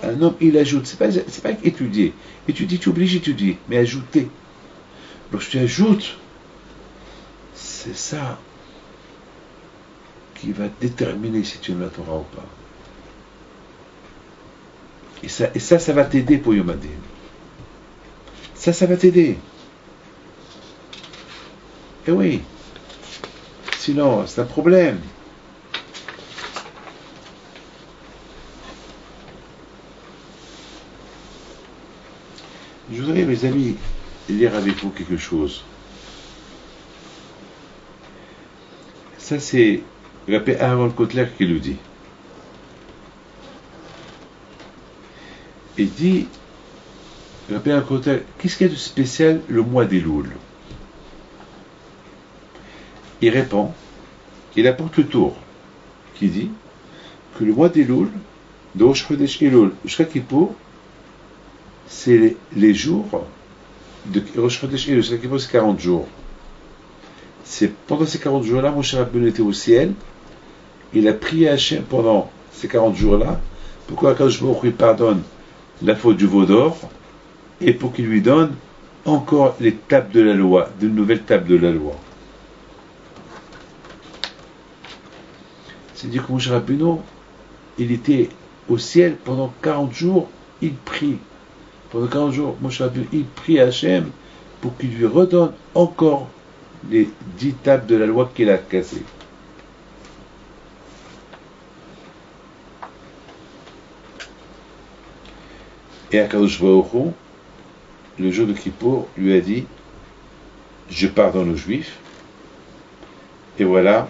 [SPEAKER 2] un homme il ajoute, c'est pas étudier. Étudier, tu es obligé d'étudier, mais ajouter. Lorsque tu ajoutes, c'est ça qui va déterminer si tu aimes la Torah ou pas. Et ça va t'aider pour Yom Hadin. Ça va t'aider. Et oui. Sinon, c'est un problème. Je voudrais, mes amis, lire avec vous quelque chose. Ça, c'est Rabbi Aaron Kotler qui le dit. Il dit, Rabbi Aaron Kotler, qu'est-ce qu'il y a de spécial le mois d'Elul? Il répond, il apporte le tour, qui dit que le mois d'Elul, de Rosh Chodesh Elul jusqu'à Kippour, c'est les jours de Rosh Chodesh Elul jusqu'à Kippour, c'est 40 jours. C'est pendant ces 40 jours-là, Moshe Rabbeinu était au ciel, il a prié à Hachem pendant ces 40 jours-là, pour qu'Akadosh Baruch Hu lui pardonne la faute du veau d'or, et pour qu'il lui donne encore les tables de la loi, de nouvelles tables de la loi. C'est-à-dire que Moshe Rabbeinu, il était au ciel pendant 40 jours, il prie. Pendant 40 jours, Moshe Rabbeinu, il prie à Hachem pour qu'il lui redonne encore les 10 tables de la loi qu'il a cassées. Et Akadosh Baruch Hu, le jour de Kippour, lui a dit, je pardonne aux Juifs, et voilà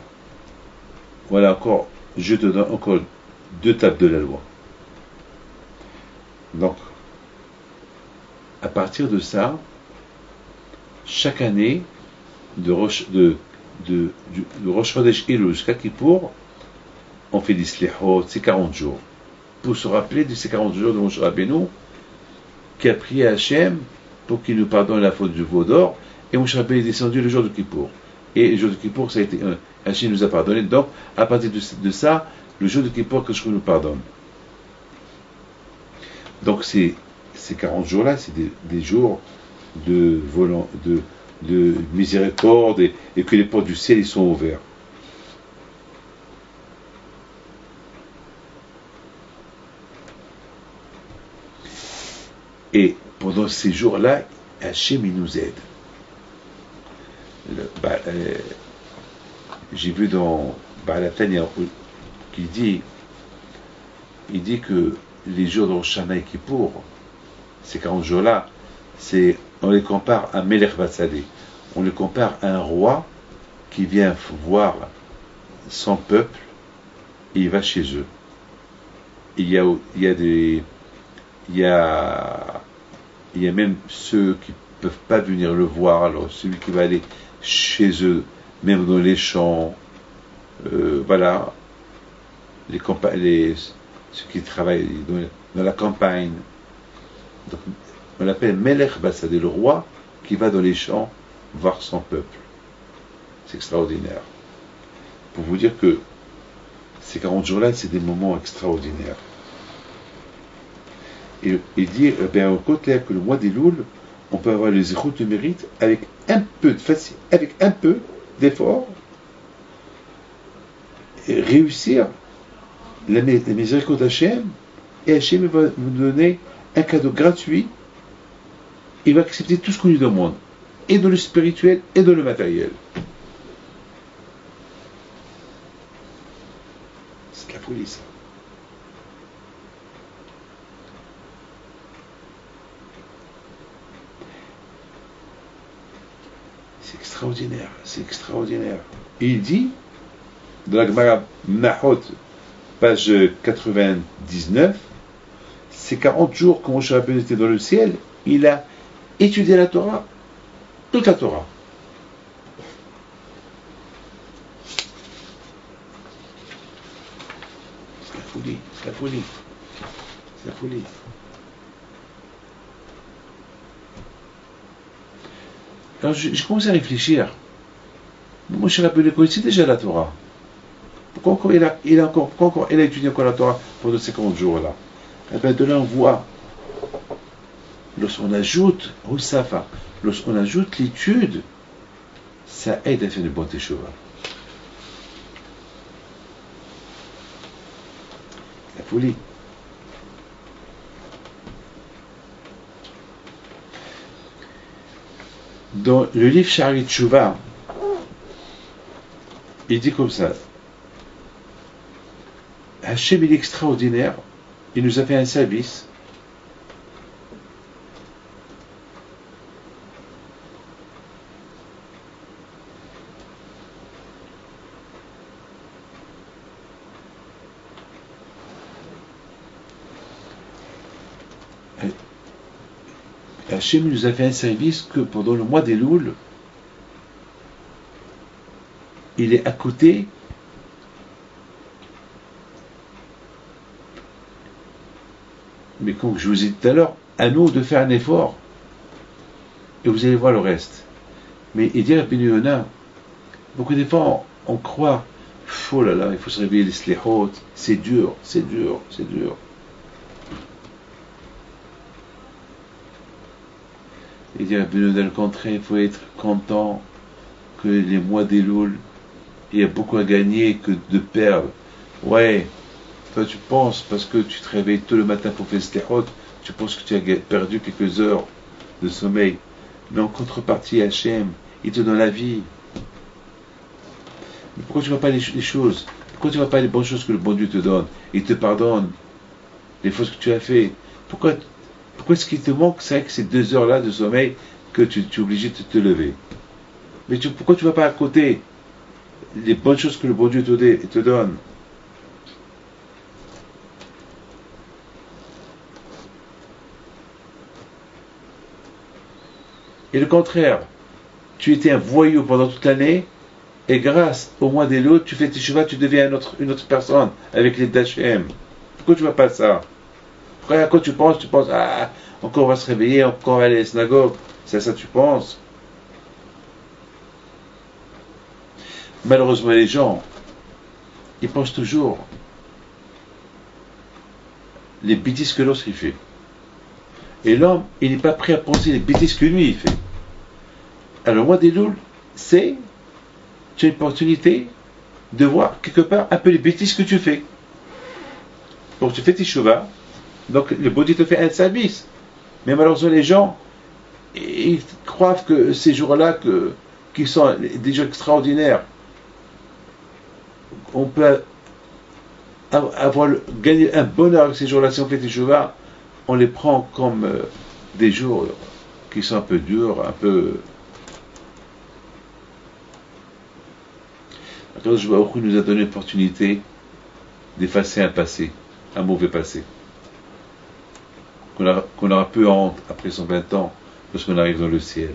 [SPEAKER 2] encore, je te donne encore 2 tables de la loi. Donc, à partir de ça, chaque année, de Rosh Chodesh Elul jusqu'à Kippour, on fait des slihot, c'est 40 jours. Pour se rappeler de ces 40 jours de Moshe Rabbeinu, qui a prié à Hachem pour qu'il nous pardonne la faute du veau d'or, et Moshe Rabbeinu est descendu le jour de Kippour. Et le jour de Kippour, ça a été Hachem nous a pardonné. Donc, à partir de ça, le jour de Kippour, que je nous pardonne. Donc, ces 40 jours-là, c'est des jours de miséricorde et que les portes du ciel ils sont ouverts. Et pendant ces jours-là, Hachem il nous aide. J'ai vu dans Baal Tanya qu'il dit, il dit que les jours de Rosh Hashanah et Kippour, ces 40 jours-là, on les compare à Melech Vatsadé. On les compare à un roi qui vient voir son peuple et il va chez eux. Il y a il y a même ceux qui ne peuvent pas venir le voir, alors celui qui va aller chez eux, même dans les champs, voilà, ceux qui travaillent dans la campagne. Donc, on l'appelle Melech Bassadé, le roi qui va dans les champs voir son peuple. C'est extraordinaire. Pour vous dire que ces 40 jours-là, c'est des moments extraordinaires. Et dire, au contraire, que le mois des Louls, on peut avoir les zéros de mérite avec un peu d'effort, et réussir la miséricorde d'Hachem, et Hachem va vous donner un cadeau gratuit. Il va accepter tout ce qu'on lui demande, et dans le spirituel et dans le matériel. C'est de la folie, ça. C'est extraordinaire, c'est extraordinaire. Et il dit, dans la Gemara Nahot, page 99, ces 40 jours que Moshe Rabbeinu était dans le ciel, il a étudié la Torah, toute la Torah. C'est la folie, c'est la folie, c'est la folie. Alors j'ai commencé à réfléchir. Moshe Rabbeinu connaissait déjà la Torah. Pourquoi encore il a étudié encore la Torah pendant ces 40 jours-là? Eh bien, de là on voit, lorsqu'on ajoute Hosafa, lorsqu'on ajoute l'étude, ça aide à faire une bonne teshuva. La folie. Dans le livre Sha'arei Teshuva, il dit comme ça: Hachem il est extraordinaire, il nous a fait un service. Hachem nous a fait un service que pendant le mois des Louls, il est à côté mais comme je vous ai dit tout à l'heure, à nous de faire un effort et vous allez voir le reste. Mais il dit à Rabbeinu Yonah, beaucoup de fois on croit, oh là là, il faut se réveiller les slihot, c'est dur, c'est dur, c'est dur. Il dit à Rabbeinu Yonah, le contraire, il faut être content que les mois des Louls, il y a beaucoup à gagner que de perdre. Ouais, toi tu penses, parce que tu te réveilles tôt le matin pour faire slihot, tu penses que tu as perdu quelques heures de sommeil. Mais en contrepartie, Hachem, il te donne la vie. Mais pourquoi tu ne vois pas les choses? Pourquoi tu ne vois pas les bonnes choses que le bon Dieu te donne? Il te pardonne les fautes que tu as fait. Pourquoi est-ce qu'il te manque, c'est vrai que ces 2 heures-là de sommeil que tu es obligé de te lever? Mais pourquoi tu ne vas pas à côté les bonnes choses que le bon Dieu te donne? Et le contraire, tu étais un voyou pendant toute l'année, et grâce au mois des Louls, tu fais tes chevaux, tu deviens une autre personne avec les d'Hachem. Pourquoi tu ne vois pas ça? Pourquoi quand tu penses, ah, encore on va se réveiller, encore on va aller à la synagogue. C'est ça que tu penses? Malheureusement, les gens, ils pensent toujours les bêtises que l'autre il fait. Et l'homme, il n'est pas prêt à penser les bêtises que lui il fait. Alors, moi, des Louls, tu as une opportunité de voir quelque part un peu les bêtises que tu fais. Donc, tu fais tes chevaux, donc le body te fait un service. Mais malheureusement, les gens, ils croient que ces jours-là, qui sont des jours extraordinaires, on peut gagner un bonheur avec ces jours-là. Si on fait des chevaux, on les prend comme des jours qui sont un peu durs, un peu... Akadosh Baruch Hu nous a donné l'opportunité d'effacer un passé, un mauvais passé. qu'on aura peu honte après 120 ans lorsqu'on arrive dans le ciel.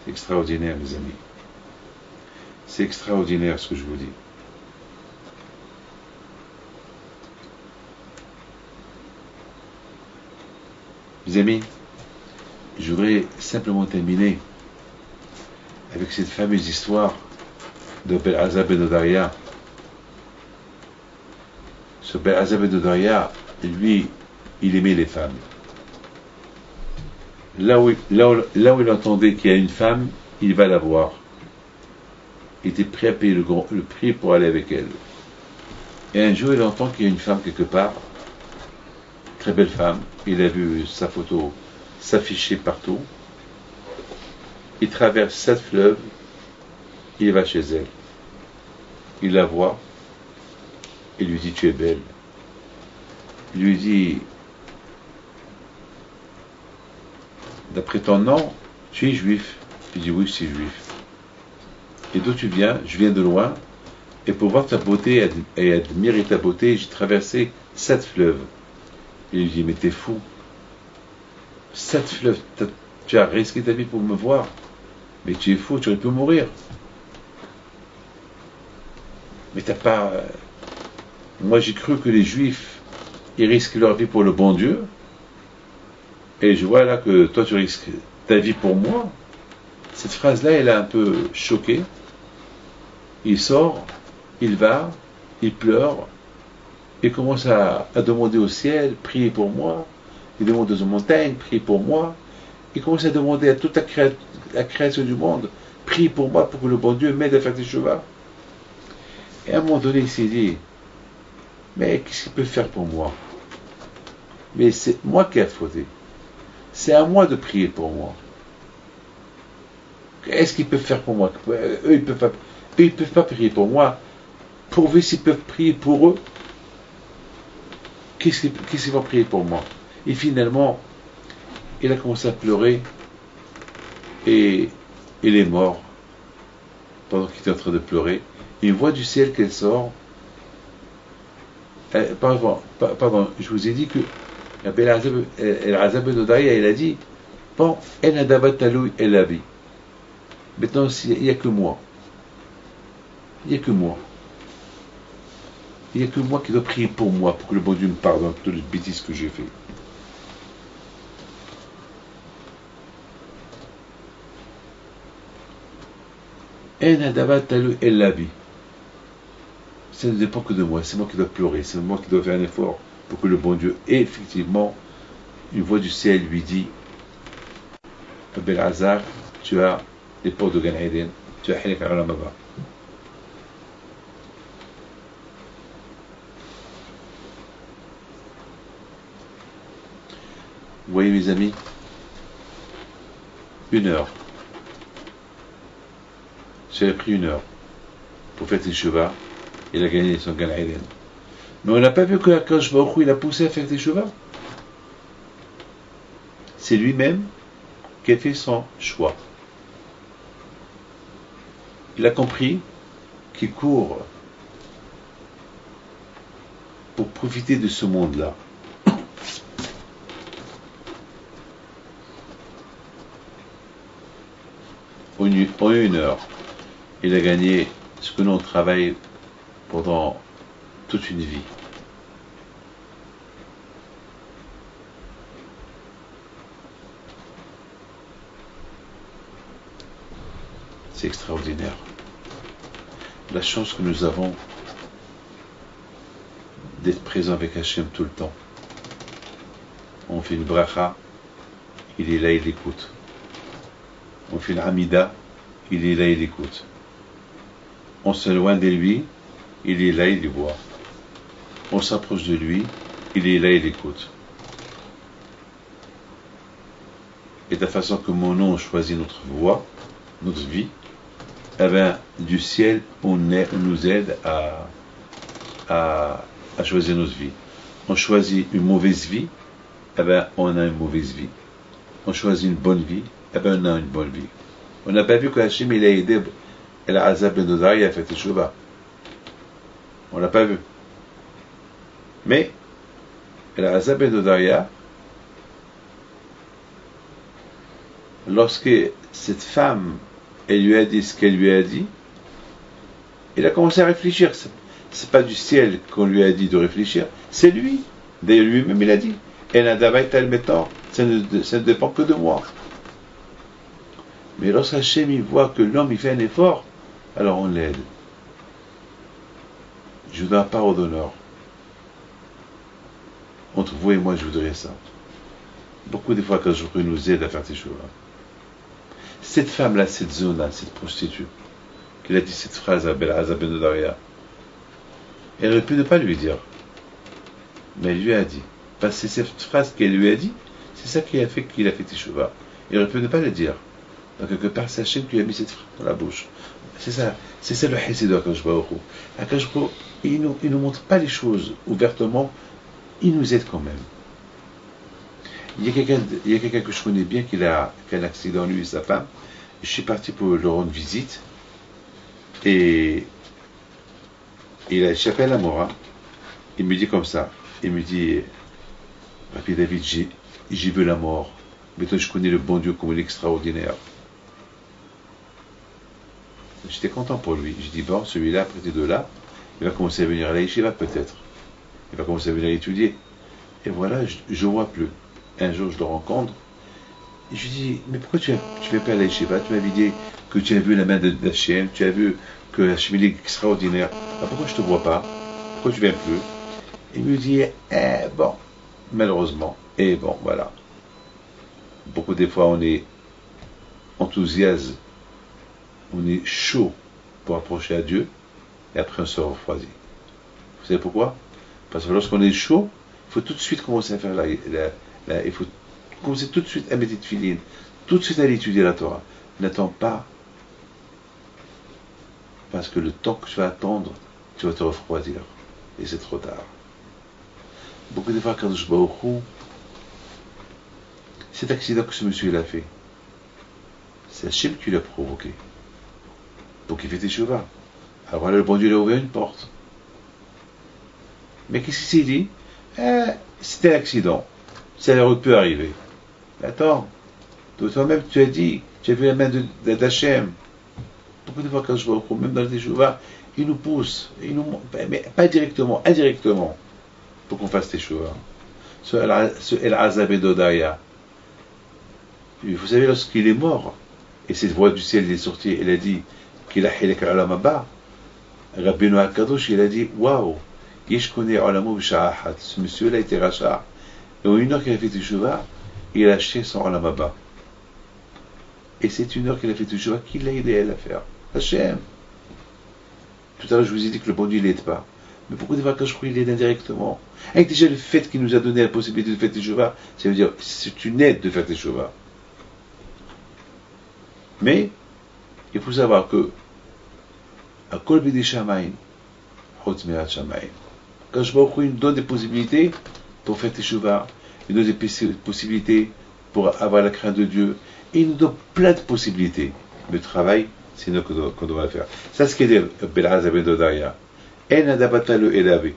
[SPEAKER 2] C'est extraordinaire, mes amis. C'est extraordinaire ce que je vous dis. Mes amis, je voudrais simplement terminer avec cette fameuse histoire de Bel-Azar ben Odaria. Ce Bel-Azar ben Odaria, lui, il aimait les femmes. Là où il entendait qu'il y a une femme, il va la voir. Il était prêt à payer le prix pour aller avec elle. Et un jour, il entend qu'il y a une femme quelque part, très belle femme. Il a vu sa photo s'afficher partout. Il traverse 7 fleuves, il va chez elle. Il la voit, il lui dit: tu es belle. Il lui dit: d'après ton nom, tu es juif. Il dit: oui, je suis juif. Et d'où tu viens? Je viens de loin. Et pour voir ta beauté et admirer ta beauté, j'ai traversé 7 fleuves. Il lui dit: mais t'es fou. 7 fleuves, tu as risqué ta vie pour me voir. Mais tu es fou, tu aurais pu mourir. Mais t'as pas... Moi j'ai cru que les juifs, ils risquent leur vie pour le bon Dieu. Et je vois là que toi tu risques ta vie pour moi. Cette phrase-là, elle a un peu choqué. Il sort, il va, il pleure, il commence à demander au ciel: priez pour moi. Il demande aux montagnes: priez pour moi. Il commence à demander à toute la création du monde: priez pour moi pour que le bon Dieu m'aide à faire des chevaux. Et à un moment donné, il s'est dit: mais qu'est-ce qu'il peut faire pour moi? Mais c'est moi qui ai fauté. C'est à moi de prier pour moi. Qu'est-ce qu'ils peuvent faire pour moi? Eux, ils peuvent pas prier pour moi. Pourvu s'ils peuvent prier pour eux, qu'est-ce qu'ils vont prier pour moi? Et finalement, il a commencé à pleurer et il est mort pendant qu'il était en train de pleurer. Une voix du ciel qu'elle sort. Pardon, je vous ai dit que El-Azab ben Odaria, il a dit: bon, El Adabat Talou El Abi. Maintenant, il n'y a que moi. Il n'y a que moi. Il n'y a que moi qui dois prier pour moi, pour que le bon Dieu me pardonne toutes les bêtises que j'ai fait. El Adabat Talou El Abi. Ça ne dépend que de moi, c'est moi qui dois pleurer, c'est moi qui dois faire un effort pour que le bon Dieu. Et effectivement, une voix du ciel lui dit: Bel-Azar, tu as les portes de Gan Eden, tu as Hilek al-Olam Haba. Vous voyez, mes amis, 1 heure. Ça a pris 1 heure pour faire tes chevaux. Il a gagné son Gan Eden. Mais on n'a pas vu que Akadosh Baruch Hu, il a poussé à faire des chevaux. C'est lui-même qui a fait son choix. Il a compris qu'il court pour profiter de ce monde-là. En 1 heure, il a gagné ce que l'on travaille pendant toute une vie. C'est extraordinaire. La chance que nous avons d'être présents avec Hachem tout le temps. On fait une bracha, il est là, il écoute. On fait une amida, il est là, il écoute. On s'éloigne de lui, il est là, il voit. On s'approche de lui, il est là, il écoute. Et de la façon que mon nom choisit notre voie, notre vie, eh bien, du ciel, on nous aide à choisir notre vie. On choisit une mauvaise vie, eh bien, on a une mauvaise vie. On choisit une bonne vie, eh bien, on a une bonne vie. On n'a pas vu que Hachem, il a aidé El-Azab ben Odaria à faire Teshuvah. On l'a pas vu. Mais, la Azab ben Dodaya, lorsque cette femme, elle lui a dit ce qu'elle lui a dit, il a commencé à réfléchir. C'est pas du ciel qu'on lui a dit de réfléchir, c'est lui. D'ailleurs, lui-même, il a dit, ça ne dépend que de moi. Mais lorsqu'Hachem il voit que l'homme il fait un effort, alors on l'aide. Je donne la parole d'honneur. Entre vous et moi, je voudrais ça. Beaucoup de fois, quand je nous aide à faire ces choses-là. Cette femme-là, cette zone-là, cette prostituée, qui a dit cette phrase à Bel'Azab ben Daria, elle aurait pu ne pas lui dire. Mais elle lui a dit. Parce que c'est cette phrase qu'elle lui a dit, c'est ça qui a fait qu'il a fait Teshuvah. Il aurait pu ne pas le dire. Donc, quelque part, c'est Hachem qui lui a mis cette phrase dans la bouche. C'est ça le Hesed de Akadosh Baruch Hu. Akadosh Baruch Hu, il nous montre pas les choses ouvertement, il nous aide quand même. Il y a quelqu'un que je connais bien qui a un accident, lui et sa femme. Je suis parti pour leur rendre visite. Et il a échappé à la mort. Il me dit comme ça. Il me dit, Rabbi David, j'ai vu la mort. Mais toi, je connais le bon Dieu comme il est extraordinaire. J'étais content pour lui. Je dis, bon, celui-là, près de là, il va commencer à venir à la yeshiva peut-être. Il va commencer à venir étudier. Et voilà, je ne vois plus. Un jour, je le rencontre. Et je lui dis, mais pourquoi tu ne viens pas à la yeshiva? Tu m'avais dit que tu as vu la main d'Hachem, tu as vu que Hachem est extraordinaire. Alors pourquoi je ne te vois pas? Pourquoi tu ne viens plus? Il me dit, bon, malheureusement. Et bon, voilà. Beaucoup des fois, on est enthousiaste, on est chaud pour approcher à Dieu, et après on se refroidit. Vous savez pourquoi? Parce que lorsqu'on est chaud, il faut tout de suite commencer à faire il faut commencer tout de suite à mettre de filine, tout de suite à aller étudier la Torah. N'attends pas, parce que le temps que tu vas attendre, tu vas te refroidir, et c'est trop tard. Beaucoup de fois, quand je vais au Hu, cet accident que ce monsieur il a fait, c'est Hachem qui l'a provoqué. Donc il fait Teshuvah. Alors là, le bon Dieu lui a ouvert une porte. Mais qu'est-ce qu'il s'est dit? C'était un accident. Ça aurait pu arriver. Mais attends, toi-même tu as dit, tu as vu la main d'Hachem. Beaucoup de fois quand je vois même dans le Teshuvah, il nous pousse, mais pas directement, indirectement, pour qu'on fasse Teshuvah. Ce El-Azab et Dodaya. Vous savez, lorsqu'il est mort, et cette voix du ciel est sortie, elle a dit qu'il a hilek alam haba. Rabbeinu HaKadosh, il a dit waouh, yesh koneh olamo b'sha'ahat. Ce monsieur-là était rachat. Et en une heure qu'il a fait Teshuvah, il a acheté son olam haba. Et c'est une heure qu'il a fait Teshuvah qui l'a aidé à la faire. Hachem. Tout à l'heure, je vous ai dit que le bon Dieu ne l'aide pas. Mais beaucoup de fois, quand je crois qu'il l'aide indirectement. Avec déjà le fait qu'il nous a donné la possibilité de faire Teshuvah, ça veut dire c'est une aide de faire Teshuvah. Mais il faut savoir que à Kol Bidi Shamaim, Chutz Mirat Shamaim, quand je vois qu'il nous donne des possibilités pour faire Teshuvah, il nous donne des possibilités pour avoir la crainte de Dieu, et il nous donne plein de possibilités. Le travail, c'est nous qu'on doit faire. Ça, c'est ce qu'il dit Bel'Azab ben Dodaya. En adabata le elavé.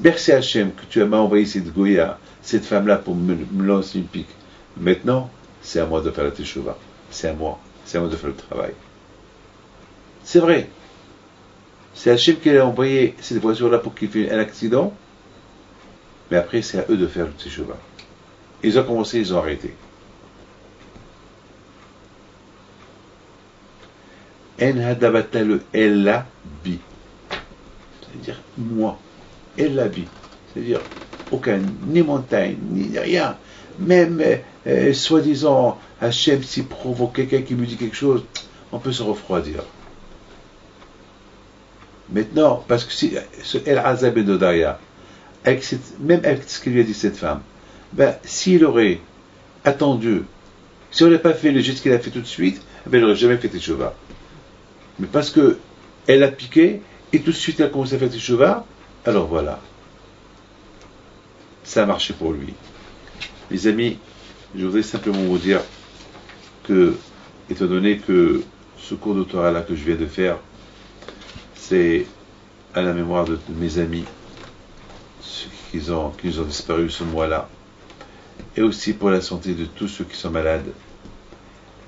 [SPEAKER 2] Merci Hachem que tu m'as envoyé cette Goya, cette femme-là, pour me lancer une pique. Maintenant, c'est à moi de faire la Teshuvah. C'est à moi de faire le travail. C'est vrai. C'est Hachem qui a envoyé cette voiture-là pour qu'il fasse un accident. Mais après, c'est à eux de faire le Teshuvah. Ils ont commencé, ils ont arrêté. En hadabata le ella bi. C'est-à-dire moi. Ella bi. C'est-à-dire aucun, ni montagne, ni rien. Même soi-disant Hachem s'il provoque quelqu'un qui me dit quelque chose, on peut se refroidir. Maintenant, parce que si ce El-Azab et Dodaya, même avec ce qu'il lui a dit cette femme, ben, s'il aurait attendu, s'il n'aurait pas fait le geste qu'il a fait tout de suite, ben, il n'aurait jamais fait Teshuvah. Mais parce que elle a piqué, et tout de suite elle a commencé à faire Teshuvah, alors voilà. Ça a marché pour lui. Les amis, je voudrais simplement vous dire que, étant donné que ce cours de Torah là que je viens de faire, c'est à la mémoire de mes amis, ceux qui nous ont disparu ce mois-là, et aussi pour la santé de tous ceux qui sont malades,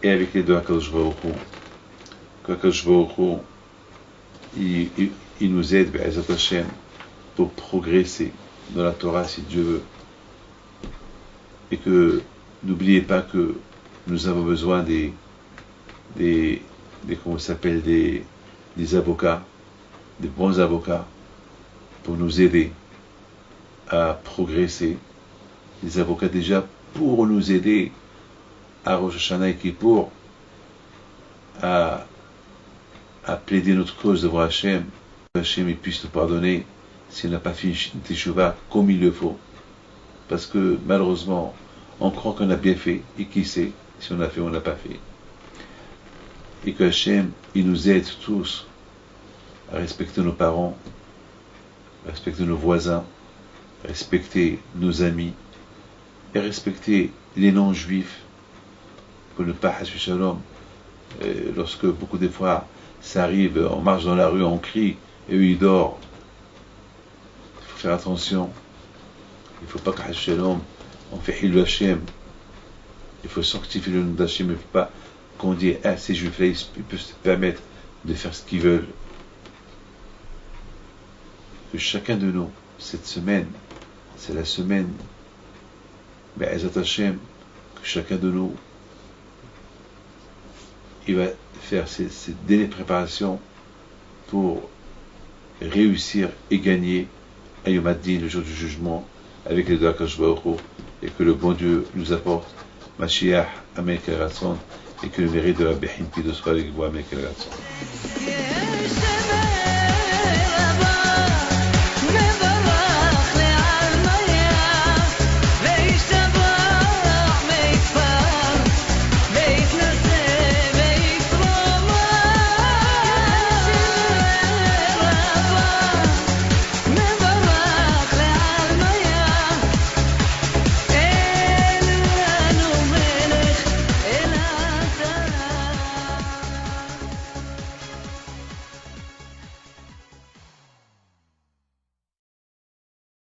[SPEAKER 2] et avec les deux HaKadosh Baruch Hu, qu'HaKadosh Baruch Hu, il nous aide, Be'ezat Hashem, pour progresser dans la Torah si Dieu veut, et que n'oubliez pas que nous avons besoin comment ça s'appelle, des avocats, des bons avocats, pour nous aider à progresser, des avocats déjà pour nous aider à Rosh Hashanah et Kippour à plaider notre cause devant Hachem, que Hachem puisse nous pardonner si on n'a pas fait une teshuva comme il le faut. Parce que malheureusement, on croit qu'on a bien fait, et qui sait si on a fait ou on n'a pas fait. Et que Hachem, il nous aide tous à respecter nos parents, à respecter nos voisins, à respecter nos amis, et respecter les non-juifs, pour ne pas hassu shalom. Lorsque beaucoup de fois ça arrive, on marche dans la rue, on crie, et eux ils dorment. Il faut faire attention. Il ne faut pas que shalom, on fait Hilul Hashem. Il faut sanctifier le nom d'Hachem. Il ne faut pas qu'on dise, ah, ces juifs-là, ils peuvent se permettre de faire ce qu'ils veulent. Que chacun de nous, cette semaine, c'est la semaine, Be'ezat Hashem, que chacun de nous, il va faire ses délais de préparation pour réussir et gagner à Yom Hadin, le jour du jugement, avec les deux HaKadosh Baruch Hu, et que le bon Dieu nous apporte Mashiach, Amen, et que le mérite de la Behim, qui soit avec vous, Amen,